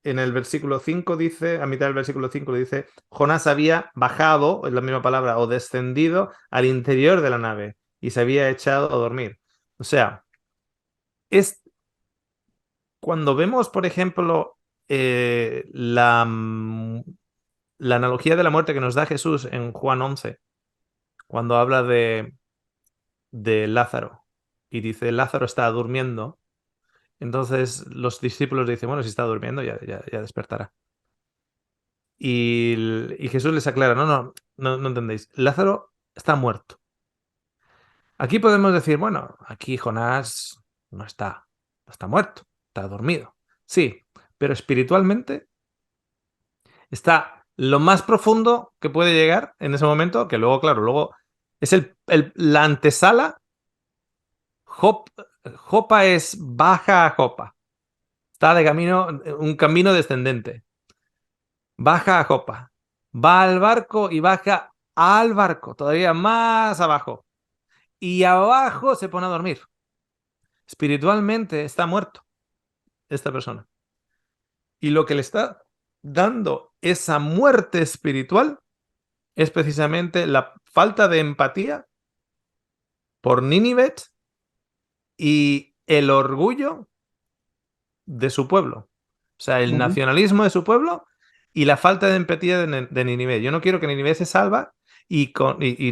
en el versículo 5 dice, a mitad del versículo 5 le dice, Jonás había bajado, es la misma palabra, o descendido al interior de la nave y se había echado a dormir. O sea, es cuando vemos, por ejemplo, la analogía de la muerte que nos da Jesús en Juan 11, cuando habla de Lázaro y dice, Lázaro está durmiendo. Entonces los discípulos dicen, bueno, si está durmiendo ya despertará. Y Jesús les aclara, no entendéis, Lázaro está muerto. Aquí podemos decir, bueno, aquí Jonás no está muerto, está dormido. Sí, pero espiritualmente está lo más profundo que puede llegar en ese momento, que luego, claro, luego es la antesala. Jopa es baja a Jopa, está de camino, un camino descendente. Baja a Jopa, va al barco y baja al barco, todavía más abajo. Y abajo se pone a dormir. Espiritualmente está muerto esta persona. Y lo que le está dando esa muerte espiritual es precisamente la falta de empatía por Nínive y el orgullo de su pueblo. O sea, el Ujú. nacionalismo de su pueblo y la falta de empatía de Nínive. Yo no quiero que Nínive se salva y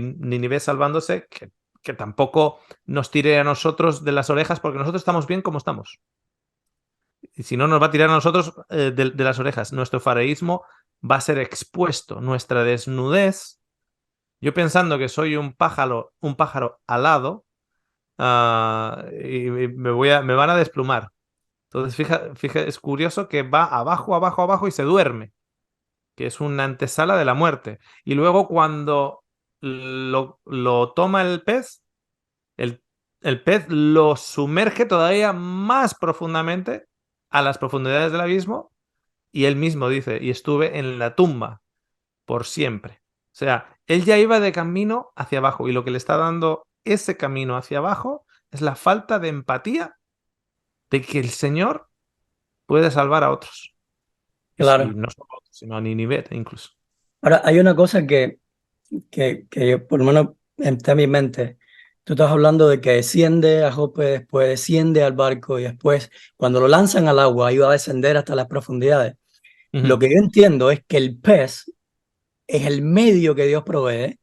Nínive salvándose, que tampoco nos tire a nosotros de las orejas porque nosotros estamos bien como estamos. Y si no, nos va a tirar a nosotros de las orejas. Nuestro faraísmo va a ser expuesto. Nuestra desnudez, yo pensando que soy un pájaro alado, y me van a desplumar. Entonces, es curioso que va abajo, abajo, abajo y se duerme, que es una antesala de la muerte. Y luego cuando lo toma el pez, el, el pez lo sumerge todavía más profundamente a las profundidades del abismo y él mismo dice, y estuve en la tumba por siempre. O sea, él ya iba de camino hacia abajo y lo que le está dando ese camino hacia abajo es la falta de empatía de que el Señor puede salvar a otros. Y Claro. no solo a otros, sino a Ninive incluso. Ahora, hay una cosa que por lo menos está en mi mente. Tú estás hablando de que desciende a Jope, después desciende al barco y después, cuando lo lanzan al agua, iba a descender hasta las profundidades. Lo Ujú, que yo entiendo es que el pez es el medio que Dios provee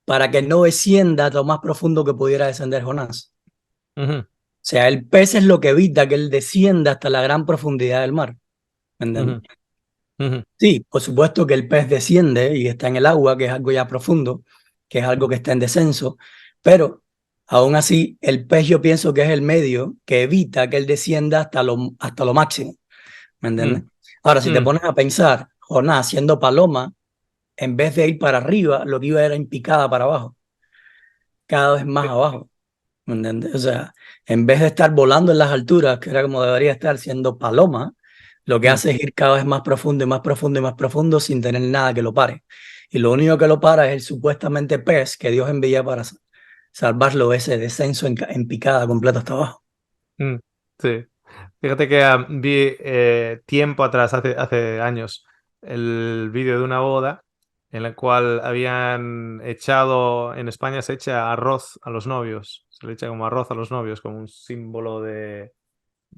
para que no descienda a lo más profundo que pudiera descender Jonás. ujú, O sea, el pez es lo que evita que él descienda hasta la gran profundidad del mar. ¿Me entiendes? ujú, ujú, Sí, por supuesto que el pez desciende y está en el agua, que es algo ya profundo, que es algo que está en descenso, pero aún así el pez yo pienso que es el medio que evita que él descienda hasta lo máximo, ¿me entiendes? mm, Ahora, si te mm, pones a pensar, Jonás siendo paloma, en vez de ir para arriba, lo que iba era en picada para abajo, cada vez más abajo, ¿me entiendes? O sea, en vez de estar volando en las alturas, que era como debería estar siendo paloma, lo que mm, hace es ir cada vez más profundo y más profundo y más profundo sin tener nada que lo pare. Y lo único que lo para es el supuestamente pez que Dios envía para salvarlo de ese descenso en picada completa hasta abajo. mm, sí. Fíjate que vi tiempo atrás, hace años, el vídeo de una boda en la cual habían echado, en España se echa arroz a los novios, se le echa como arroz a los novios, como un símbolo de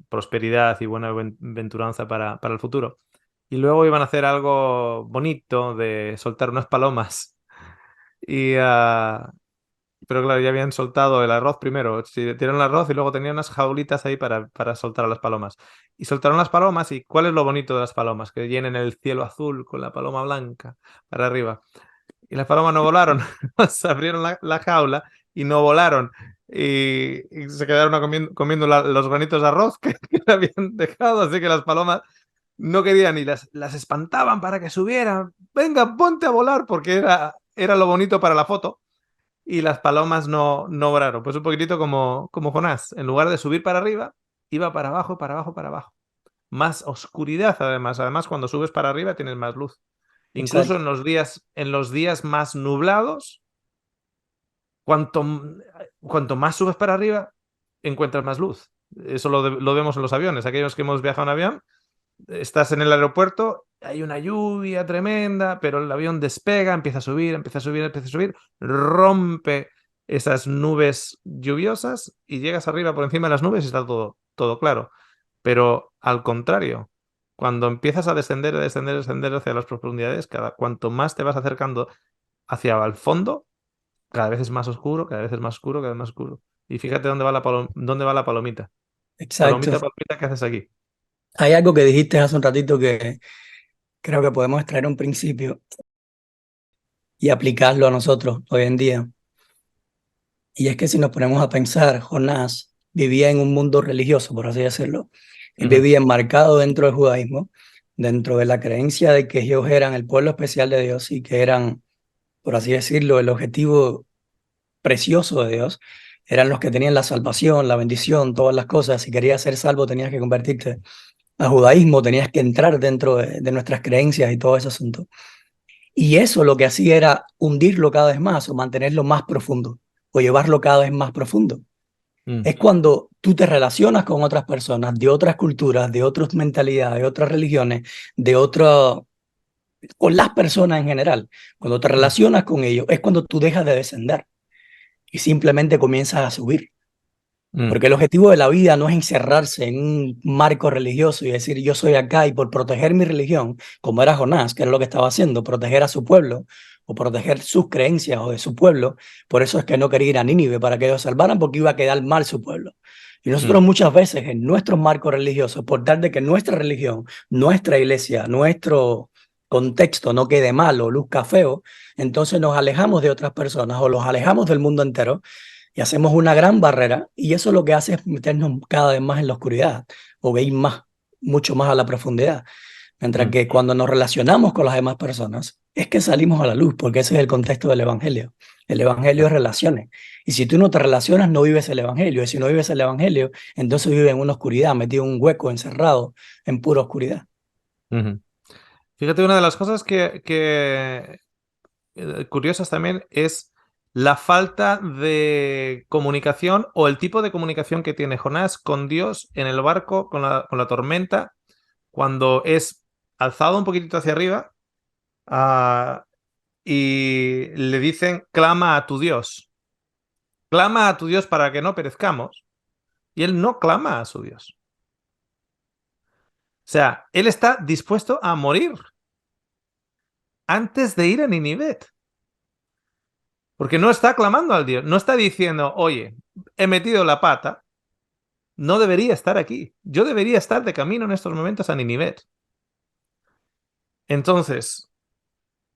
prosperidad y buena venturanza para el futuro. Y luego iban a hacer algo bonito de soltar unas palomas. Y, pero claro, ya habían soltado el arroz primero. Sí, tiraron el arroz y luego tenían unas jaulitas ahí para soltar a las palomas. Y soltaron las palomas. ¿Y cuál es lo bonito de las palomas? Que llenen el cielo azul con la paloma blanca para arriba. y las palomas no volaron. Se abrieron la jaula y no volaron. Y se quedaron comiendo los granitos de arroz que le habían dejado, así que las palomas no querían y las espantaban para que subieran. Venga, ponte a volar, porque era lo bonito para la foto. Y las palomas no volaron. Pues un poquitito como Jonás. En lugar de subir para arriba, iba para abajo, para abajo, para abajo. Más oscuridad, además. Además, cuando subes para arriba tienes más luz. Incluso Exacto, en los días más nublados, cuanto, cuanto más subes para arriba, encuentras más luz. Eso lo vemos en los aviones. Aquellos que hemos viajado en avión, estás en el aeropuerto, hay una lluvia tremenda, pero el avión despega, empieza a subir, empieza a subir, empieza a subir, rompe esas nubes lluviosas y llegas arriba por encima de las nubes y está todo claro. Pero al contrario, cuando empiezas a descender, a descender, a descender hacia las profundidades, cuanto más te vas acercando hacia el fondo, cada vez es más oscuro, cada vez es más oscuro, cada vez más oscuro. Y fíjate dónde va la palomita. exacto. Palomita, palomita, ¿qué haces aquí? Hay algo que dijiste hace un ratito que creo que podemos extraer un principio y aplicarlo a nosotros hoy en día. Y es que si nos ponemos a pensar, Jonás vivía en un mundo religioso, por así decirlo. Él Ujú, vivía enmarcado dentro del judaísmo, dentro de la creencia de que ellos eran el pueblo especial de Dios y que eran, por así decirlo, el objetivo precioso de Dios. Eran los que tenían la salvación, la bendición, todas las cosas. Si querías ser salvo, tenías que convertirte al judaísmo, tenías que entrar dentro de nuestras creencias y todo ese asunto. Y eso lo que hacía era hundirlo cada vez más o mantenerlo más profundo o llevarlo cada vez más profundo. mm, Es cuando tú te relacionas con otras personas de otras culturas, de otras mentalidades, de otras religiones, de otro, con las personas en general. Cuando te mm, relacionas con ellos es cuando tú dejas de descender y simplemente comienzas a subir. mm, Porque el objetivo de la vida no es encerrarse en un marco religioso y decir yo soy acá y por proteger mi religión, como era Jonás, que era lo que estaba haciendo, proteger a su pueblo o proteger sus creencias o de su pueblo. Por eso es que no quería ir a Nínive para que ellos salvaran porque iba a quedar mal su pueblo. Y nosotros mm, muchas veces en nuestros marcos religiosos, por tal de que nuestra religión, nuestra iglesia, nuestro contexto no quede mal o luzca feo, entonces nos alejamos de otras personas o los alejamos del mundo entero y hacemos una gran barrera y eso lo que hace es meternos cada vez más en la oscuridad o ir más, mucho más a la profundidad. Mientras mm, que cuando nos relacionamos con las demás personas, es que salimos a la luz, porque ese es el contexto del Evangelio. El Evangelio es relaciones. Y si tú no te relacionas, no vives el Evangelio. Y si no vives el Evangelio, entonces vives en una oscuridad, metido en un hueco, encerrado, en pura oscuridad. ujú. Fíjate, una de las cosas que curiosas también es la falta de comunicación o el tipo de comunicación que tiene Jonás con Dios en el barco, con la tormenta, cuando es alzado un poquitito hacia arriba, ah, y le dicen, clama a tu Dios. Clama a tu Dios para que no perezcamos. Y él no clama a su Dios. O sea, él está dispuesto a morir antes de ir a Ninive. Porque no está clamando al Dios, no está diciendo, oye, he metido la pata, no debería estar aquí. Yo debería estar de camino en estos momentos a Ninive. Entonces,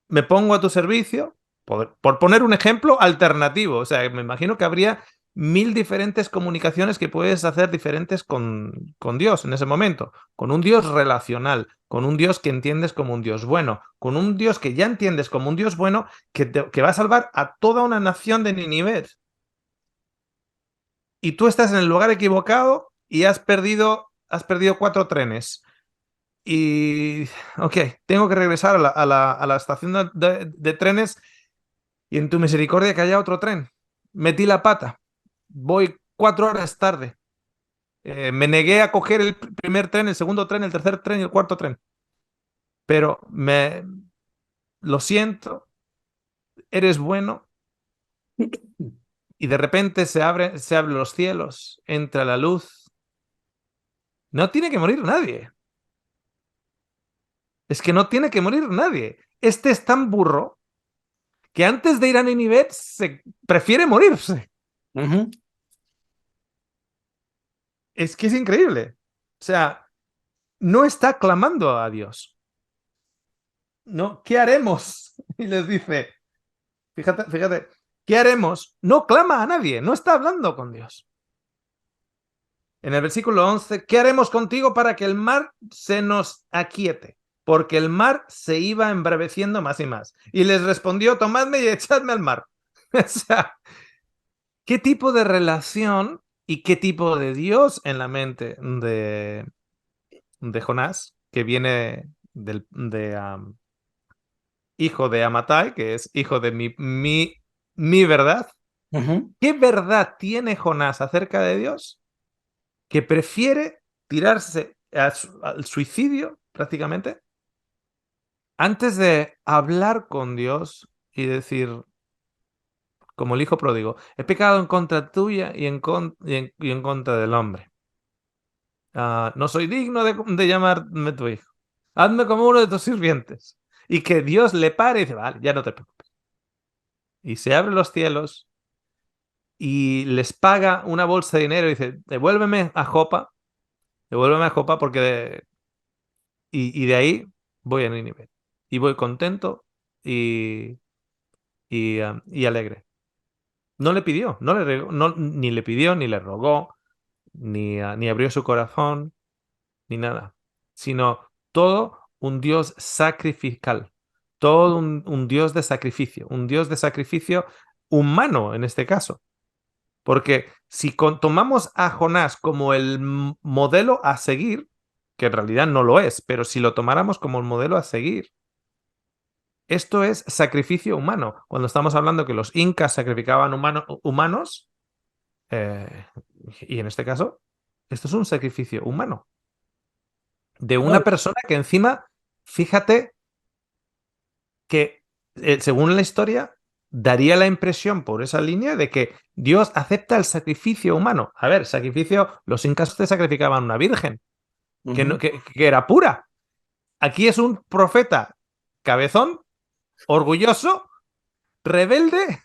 me pongo a tu servicio, por poner un ejemplo alternativo. O sea, me imagino que habría mil diferentes comunicaciones que puedes hacer diferentes con Dios en ese momento. Con un Dios relacional, con un Dios que entiendes como un Dios bueno, con un Dios que ya entiendes como un Dios bueno que va a salvar a toda una nación de Ninive. Y tú estás en el lugar equivocado y has perdido 4 trenes. Y, ok, tengo que regresar a la estación de trenes y en tu misericordia que haya otro tren. Metí la pata. Voy 4 horas tarde. Me negué a coger el primer tren, el segundo tren, el tercer tren y el cuarto tren. Pero lo siento, eres bueno. Y de repente se abren los cielos, entra la luz. No tiene que morir nadie. Es que no tiene que morir nadie. Este es tan burro que antes de ir a Ninive se prefiere morirse. Ujú. Es que es increíble. O sea, no está clamando a Dios. No, ¿qué haremos? Y les dice, Fíjate, ¿qué haremos? No clama a nadie, no está hablando con Dios. En el versículo 11, ¿qué haremos contigo para que el mar se nos aquiete? Porque el mar se iba embraveciendo más y más. Y les respondió, tomadme y echadme al mar. O sea, ¿qué tipo de relación y qué tipo de Dios en la mente de Jonás, que viene hijo de Amatai, que es hijo de mi verdad? Ujú. ¿Qué verdad tiene Jonás acerca de Dios que prefiere tirarse al suicidio prácticamente antes de hablar con Dios y decir, como el hijo pródigo, he pecado en contra tuya y en contra del hombre? No soy digno de llamarme tu hijo. Hazme como uno de tus sirvientes. Y que Dios le pare y dice, vale, ya no te preocupes. Y se abren los cielos y les paga una bolsa de dinero y dice, devuélveme a Jopa porque y de ahí voy a Nínive. Y voy contento y, y alegre. No le pidió, ni le pidió, ni le rogó, ni abrió su corazón, ni nada, sino todo un Dios sacrificial, todo un Dios de sacrificio humano en este caso. Porque si tomamos a Jonás como el modelo a seguir, que en realidad no lo es, pero si lo tomáramos como el modelo a seguir, esto es sacrificio humano. Cuando estamos hablando que los incas sacrificaban humanos, eh, y en este caso, esto es un sacrificio humano de No, una persona que encima, fíjate que según la historia, daría la impresión por esa línea de que Dios acepta el sacrificio humano. A ver, sacrificio, los incas te sacrificaban una virgen, que, no, ujú. que era pura. Aquí es un profeta cabezón, orgulloso, rebelde,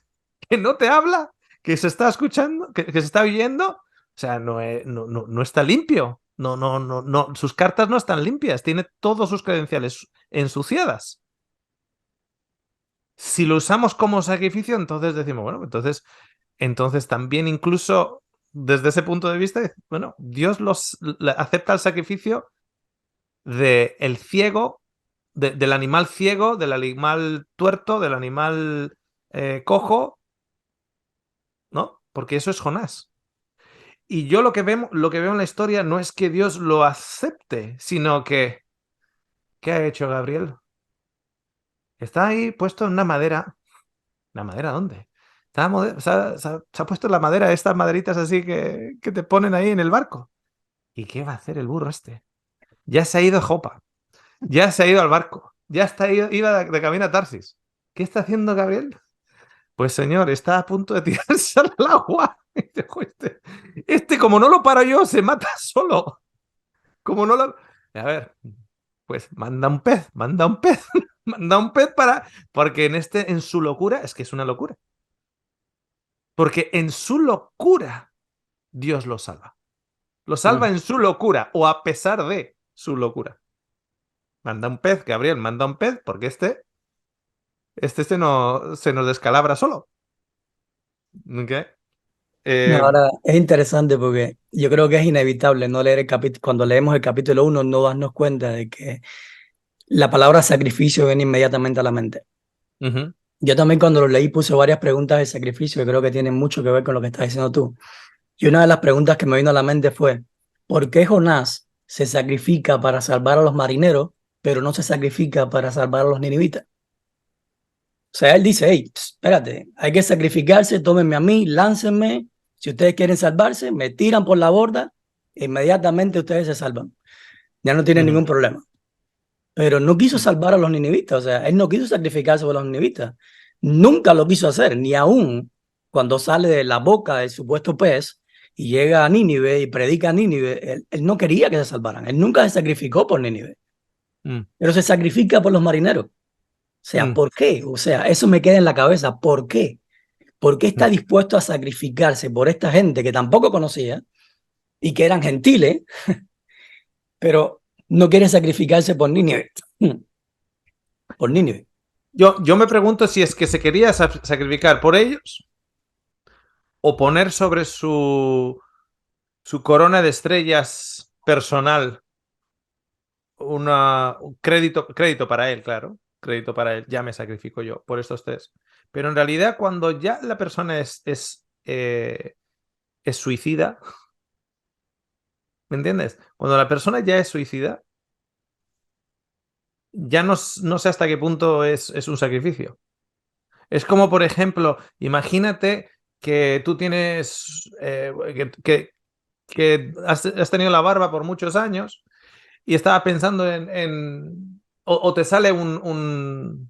que no te habla, que se está escuchando, que se está oyendo. O sea, no está limpio. No, sus cartas no están limpias. Tiene todos sus credenciales ensuciadas. Si lo usamos como sacrificio, entonces decimos, bueno, entonces también incluso desde ese punto de vista, bueno, Dios acepta el sacrificio del ciego, del animal ciego, del animal tuerto, del animal cojo, ¿no? Porque eso es Jonás. Y yo lo que veo en la historia no es que Dios lo acepte, sino que, ¿qué ha hecho Gabriel? Está ahí puesto en una madera. ¿La madera dónde? Se ha puesto la madera, estas maderitas así que te ponen ahí en el barco. ¿Y qué va a hacer el burro este? Ya se ha ido a Jopa, ya se ha ido al barco, ya iba de camino a Tarsis. ¿Qué está haciendo Gabriel? Pues señor, está a punto de tirarse al agua. Este, como no lo paro yo, se mata solo. Como no lo... A ver, pues manda un pez, manda un pez porque en su locura, es que es una locura. Porque en su locura Dios lo salva. Lo salva Mm. en su locura o a pesar de su locura. Manda un pez, Gabriel, manda un pez, porque se nos descalabra solo. ¿Okay? No, Eh, ahora es interesante porque yo creo que es inevitable no leer el capítulo. Cuando leemos el capítulo 1, no darnos cuenta de que la palabra sacrificio viene inmediatamente a la mente. uh-huh, Yo también cuando lo leí puse varias preguntas de sacrificio que creo que tienen mucho que ver con lo que estás diciendo tú. Y una de las preguntas que me vino a la mente fue, ¿por qué Jonás se sacrifica para salvar a los marineros, pero no se sacrifica para salvar a los ninivitas? O sea, él dice, hey, espérate, hay que sacrificarse, tómenme a mí, láncenme. Si ustedes quieren salvarse, me tiran por la borda, e inmediatamente ustedes se salvan. Ya no tienen uh-huh, ningún problema. Pero no quiso salvar a los ninivitas, o sea, él no quiso sacrificarse por los ninivitas. Nunca lo quiso hacer, ni aún cuando sale de la boca del supuesto pez y llega a Nínive y predica a Nínive, él no quería que se salvaran, él nunca se sacrificó por Nínive, uh-huh, pero se sacrifica por los marineros. O sea, ¿por qué? O sea, eso me queda en la cabeza, ¿por qué? ¿Por qué está dispuesto a sacrificarse por esta gente que tampoco conocía y que eran gentiles, pero no quiere sacrificarse por Nínive? Por Nínive. Yo me pregunto si es que se quería sacrificar por ellos o poner sobre su corona de estrellas personal un crédito para él, claro. Crédito para él. Ya me sacrifico yo por estos tres. Pero en realidad, cuando ya la persona es suicida, ¿me entiendes? Cuando la persona ya es suicida, ya no sé hasta qué punto es un sacrificio. Es como, por ejemplo, imagínate que tú tienes, que has tenido la barba por muchos años y estaba pensando o te sale una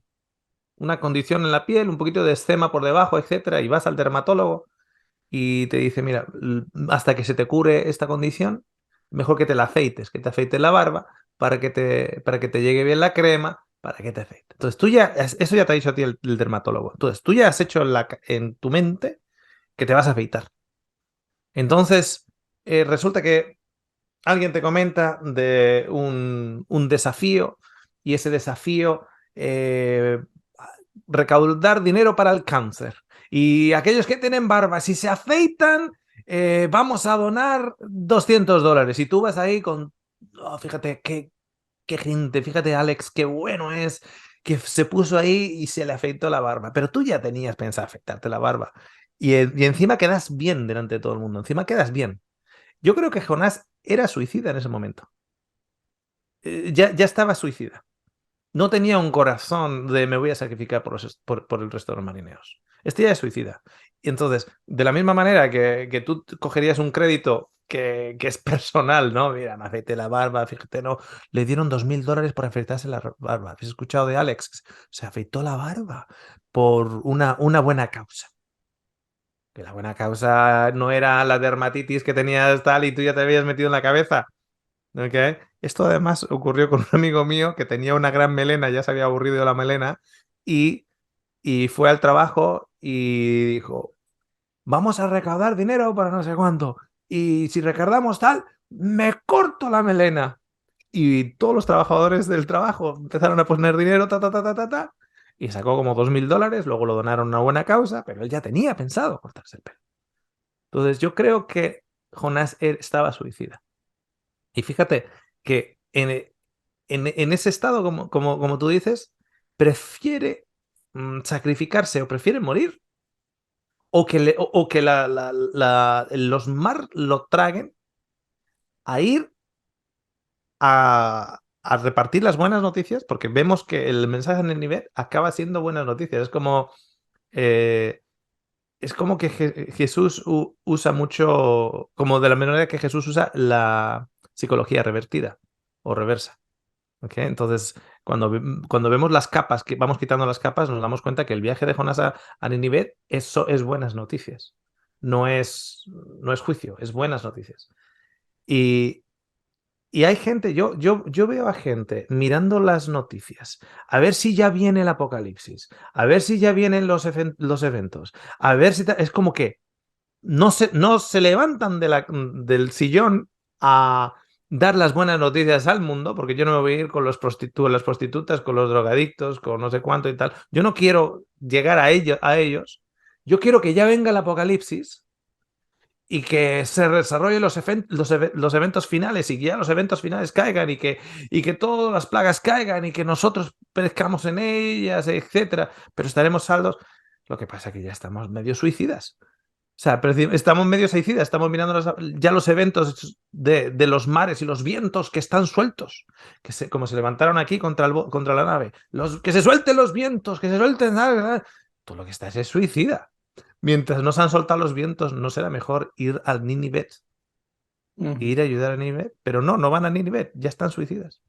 condición en la piel, un poquito de eczema por debajo, etcétera, y vas al dermatólogo y te dice, mira, hasta que se te cure esta condición, mejor que te la afeites, que te afeites la barba para que te llegue bien la crema, para que te afeites. Entonces tú ya, eso ya te ha dicho a ti el dermatólogo. Entonces tú ya has hecho en tu mente que te vas a afeitar. Entonces resulta que alguien te comenta de un desafío y ese desafío eh, recaudar dinero para el cáncer. Y aquellos que tienen barba, si se afeitan, vamos a donar $200. Y tú vas ahí con, oh, fíjate, qué gente, fíjate Alex, qué bueno es, que se puso ahí y se le afeitó la barba. Pero tú ya tenías pensado afeitarte la barba. Y encima quedas bien delante de todo el mundo, encima quedas bien. Yo creo que Jonás era suicida en ese momento. Ya estaba suicida. No tenía un corazón de me voy a sacrificar por el resto de los marineros. Este ya es suicida. Y entonces, de la misma manera que tú cogerías un crédito que es personal, ¿no? Mira, me afeité la barba, fíjate, no. Le dieron $2.000 por afeitarse la barba. ¿Habéis escuchado de Alex? Se afeitó la barba por una buena causa. Que la buena causa no era la dermatitis que tenías tal y tú ya te habías metido en la cabeza. ¿Ok? Esto además ocurrió con un amigo mío que tenía una gran melena, ya se había aburrido de la melena, y, y fue al trabajo y dijo, vamos a recaudar dinero para no sé cuánto. Y si recaudamos tal, me corto la melena. Y todos los trabajadores del trabajo empezaron a poner dinero, ta, ta, ta, ta, ta, ta, y sacó como $2.000, luego lo donaron a una buena causa, pero él ya tenía pensado cortarse el pelo. Entonces yo creo que Jonás estaba suicida. Y fíjate que en ese estado, como tú dices, prefiere sacrificarse o prefiere morir o que los mar lo traguen a ir a repartir las buenas noticias, porque vemos que el mensaje en el nivel acaba siendo buenas noticias. Eh, es como que Jesús usa mucho, como de la manera que Jesús usa la psicología revertida o reversa. ¿Ok? Entonces, cuando vemos las capas, que vamos quitando las capas, nos damos cuenta que el viaje de Jonás a Nínive es buenas noticias. No es juicio, es buenas noticias. Y, y hay gente, yo veo a gente mirando las noticias, a ver si ya viene el apocalipsis, a ver si ya vienen los eventos, a ver si es como que no se levantan del sillón a dar las buenas noticias al mundo, porque yo no me voy a ir con las prostitutas, con los drogadictos, con no sé cuánto y tal. Yo no quiero llegar a ellos. Yo quiero que ya venga el apocalipsis y que se desarrollen los eventos finales y que ya los eventos finales caigan y que todas las plagas caigan y que nosotros perezcamos en ellas, etcétera. Pero estaremos saldos. Lo que pasa es que ya estamos medio suicidas. O sea, estamos medio suicidas, estamos mirando ya los eventos de los mares y los vientos que están sueltos, como se levantaron aquí contra la nave. Que se suelten los vientos, que se suelten. Todo lo que está es suicida. Mientras no se han soltado los vientos, ¿no será mejor ir al Nínive? Ir a ayudar a Nínive, pero no van a Nínive, ya están suicidas.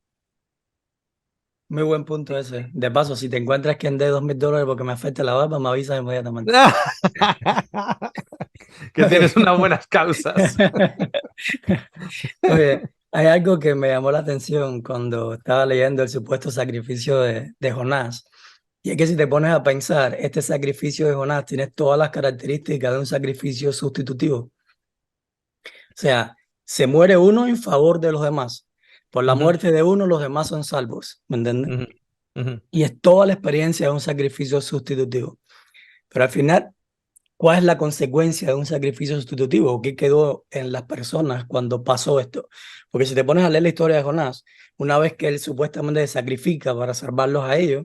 Muy buen punto ese. De paso, si te encuentras quien dé $2.000 porque me afecta la barba, me avisas inmediatamente. Que tienes unas buenas causas. Oye, hay algo que me llamó la atención cuando estaba leyendo el supuesto sacrificio de Jonás. Y es que si te pones a pensar, este sacrificio de Jonás tiene todas las características de un sacrificio sustitutivo. O sea, se muere uno en favor de los demás. Por la Ujú, muerte de uno, los demás son salvos. ¿Me entiendes? ujú, Ujú, y es toda la experiencia de un sacrificio sustitutivo. Pero al final, ¿cuál es la consecuencia de un sacrificio sustitutivo? ¿Qué quedó en las personas cuando pasó esto? Porque si te pones a leer la historia de Jonás, una vez que él supuestamente se sacrifica para salvarlos a ellos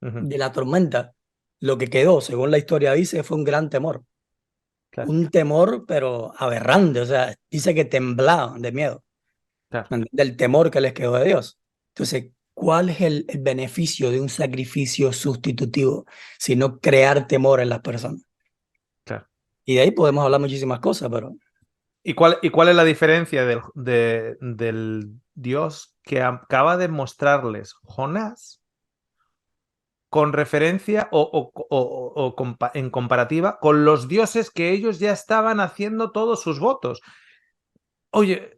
ujú, de la tormenta, lo que quedó, según la historia dice, fue un gran temor. claro, Un temor, pero aberrante. O sea, dice que temblaban de miedo, claro, del temor que les quedó de Dios. Entonces, ¿cuál es el beneficio de un sacrificio sustitutivo, sino crear temor en las personas? claro. Y de ahí podemos hablar muchísimas cosas, pero Y cuál es la diferencia del Dios que acaba de mostrarles Jonás con referencia en comparativa con los dioses que ellos ya estaban haciendo todos sus votos? Oye,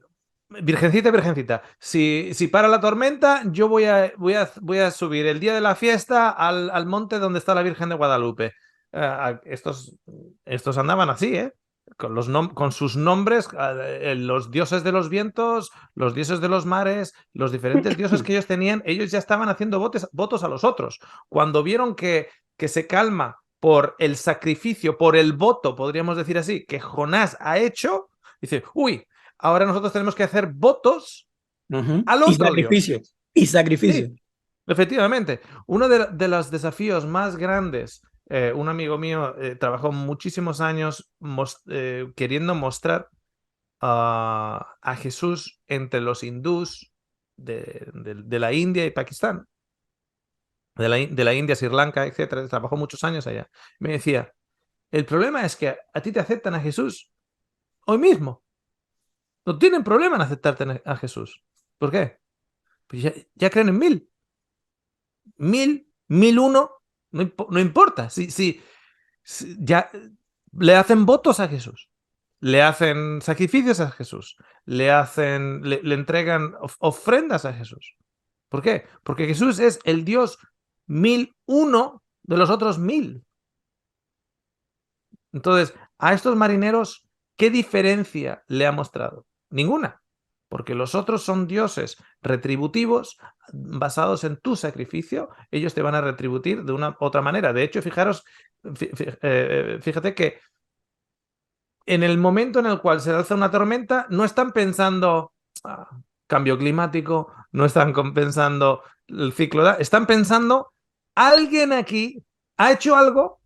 Virgencita, Virgencita, si para la tormenta, yo voy a subir el día de la fiesta al monte donde está la Virgen de Guadalupe. Estos andaban así, ¿eh? Con sus nombres, los dioses de los vientos, los dioses de los mares, los diferentes dioses que ellos tenían, ellos ya estaban haciendo votos a los otros. Cuando vieron que se calma por el sacrificio, por el voto, podríamos decir así, que Jonás ha hecho, dice, uy, ahora nosotros tenemos que hacer votos ujú. al Y otro Dios. sacrificio, y sacrificio. Sí, efectivamente. Uno de los desafíos más grandes, un amigo mío trabajó muchísimos años queriendo mostrar a Jesús entre los hindús de la India y Pakistán, de la India, Sri Lanka, etcétera. Trabajó muchos años allá. Me decía, el problema es que a ti te aceptan a Jesús hoy mismo. No tienen problema en aceptarte a Jesús. ¿Por qué? Pues ya creen en mil uno, no importa. Si ya le hacen votos a Jesús, le hacen sacrificios a Jesús, le entregan ofrendas a Jesús. ¿Por qué? Porque Jesús es el Dios 1001 de los otros 1000. Entonces, a estos marineros, ¿qué diferencia le ha mostrado? Ninguna, porque los otros son dioses retributivos basados en tu sacrificio, ellos te van a retribuir de una otra manera. De hecho, fíjate que en el momento en el cual se alza una tormenta, no están pensando cambio climático, no están pensando el ciclo, están pensando, alguien aquí ha hecho algo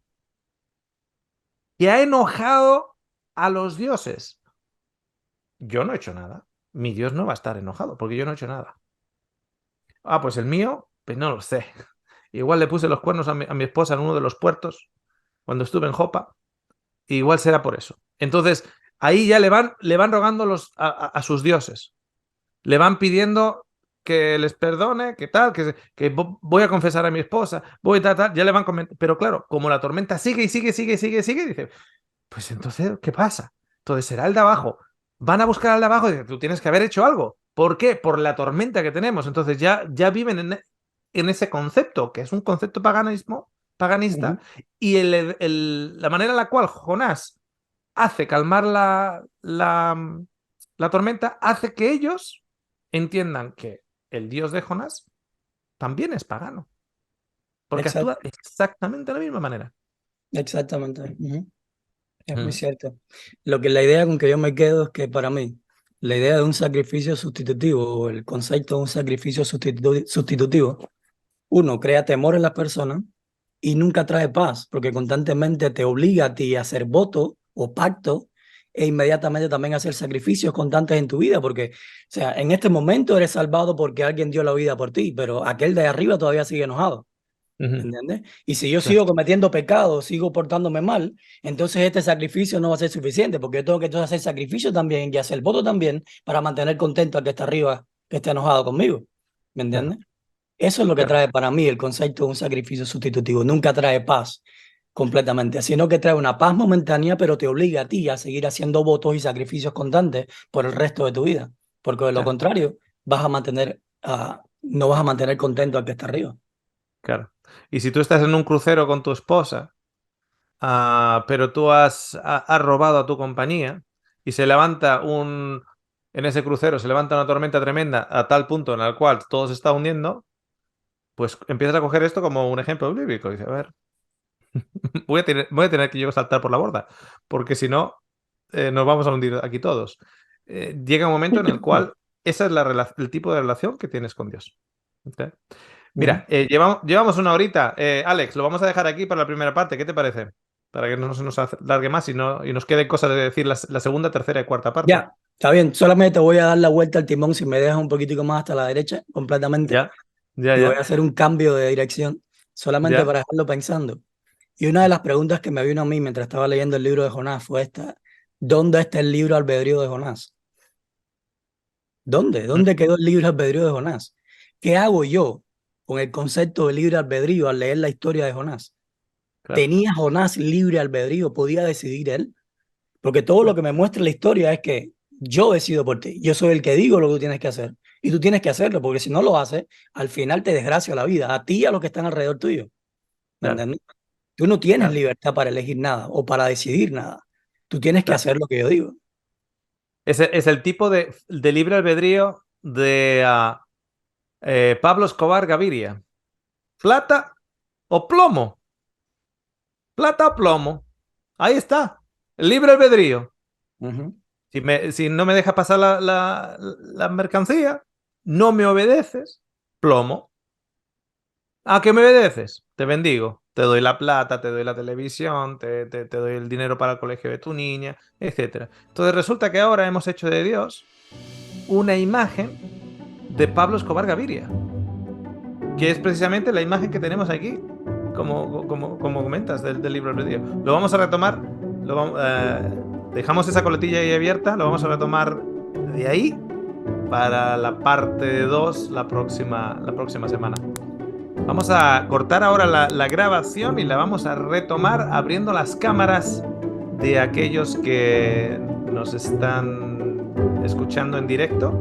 que ha enojado a los dioses. Yo no he hecho nada. Mi Dios no va a estar enojado porque yo no he hecho nada. Ah, pues el mío, pues no lo sé. Igual le puse los cuernos a mi esposa en uno de los puertos cuando estuve en Jopa. Igual será por eso. Entonces, ahí ya le van rogando a sus dioses. Le van pidiendo que les perdone, que tal, que voy a confesar a mi esposa, voy tal, ya le van comentando. Pero claro, como la tormenta sigue y sigue, sigue, sigue, sigue, dice, pues entonces, ¿qué pasa? Entonces será el de abajo. Van a buscar al de abajo y dicen, tú tienes que haber hecho algo. ¿Por qué? Por la tormenta que tenemos. Entonces ya viven en ese concepto, que es un concepto paganista, Ujú. y la manera en la cual Jonás hace calmar la tormenta hace que ellos entiendan que el dios de Jonás también es pagano, porque actúa Exacto, exactamente de la misma manera. exactamente. Ujú. Es muy Mm, cierto. Lo que la idea con que yo me quedo es que para mí, la idea de un sacrificio sustitutivo o el concepto de un sacrificio sustitutivo, uno, crea temor en las personas y nunca trae paz, porque constantemente te obliga a ti a hacer voto o pacto e inmediatamente también a hacer sacrificios constantes en tu vida, porque, o sea, en este momento eres salvado porque alguien dio la vida por ti, pero aquel de arriba todavía sigue enojado. ujú, ¿Entiendes? Y si yo claro, sigo cometiendo pecados, sigo portándome mal, entonces este sacrificio no va a ser suficiente, porque yo tengo que entonces hacer sacrificio también y hacer voto también para mantener contento al que está arriba, que esté enojado conmigo. ¿Me claro, entiendes? Eso es lo que claro. trae para mí el concepto de un sacrificio sustitutivo. Nunca trae paz completamente, sino que trae una paz momentánea, pero te obliga a ti a seguir haciendo votos y sacrificios constantes por el resto de tu vida, porque de lo Claro, contrario no vas a mantener contento al que está arriba. claro. Y si tú estás en un crucero con tu esposa, pero tú has robado a tu compañía y en ese crucero se levanta una tormenta tremenda a tal punto en el cual todo se está hundiendo, pues empiezas a coger esto como un ejemplo bíblico. Dice, a ver, voy a tener que yo saltar por la borda, porque si no, nos vamos a hundir aquí todos. Llega un momento en el cual esa es el tipo de relación que tienes con Dios. ¿Ok? Ujú. Mira, llevamos una horita. Alex, lo vamos a dejar aquí para la primera parte. ¿Qué te parece? Para que no se nos alargue más y nos quede cosas de decir la segunda, tercera y cuarta parte. Ya, está bien. Solamente voy a dar la vuelta al timón si me dejas un poquitico más hasta la derecha completamente. Ya, ya, Y voy a ya, hacer un cambio de dirección solamente ya. para dejarlo pensando. Y una de las preguntas que me vino a mí mientras estaba leyendo el libro de Jonás fue esta: ¿dónde está el libro albedrío de Jonás? ¿Dónde? Mm, ¿Dónde quedó el libre albedrío de Jonás? ¿Qué hago yo con el concepto de libre albedrío al leer la historia de Jonás? claro, ¿Tenía Jonás libre albedrío? ¿Podía decidir él? Porque todo lo claro, que me muestra la historia es que yo decido por ti. Yo soy el que digo lo que tú tienes que hacer. Y tú tienes que hacerlo, porque si no lo haces, al final te desgracia la vida, a ti y a los que están alrededor tuyo. ¿Me claro, entiendes? Tú no tienes claro. libertad para elegir nada o para decidir nada. Tú tienes que Claro. hacer lo que yo digo. Ese es el tipo de libre albedrío de Pablo Escobar Gaviria. ¿Plata o plomo? Plata o plomo. Ahí está. El libre albedrío. Ujú, Si no me dejas pasar la mercancía, no me obedeces, plomo. ¿A qué me obedeces? Te bendigo. Te doy la plata, te doy la televisión, te doy el dinero para el colegio de tu niña, etcétera. Entonces resulta que ahora hemos hecho de Dios una imagen de Pablo Escobar Gaviria, que es precisamente la imagen que tenemos aquí, como comentas, del libro albedrío. Lo vamos a retomar, dejamos esa coletilla ahí abierta, lo vamos a retomar de ahí para la parte 2 la próxima semana. Vamos a cortar ahora la grabación y la vamos a retomar abriendo las cámaras de aquellos que nos están escuchando en directo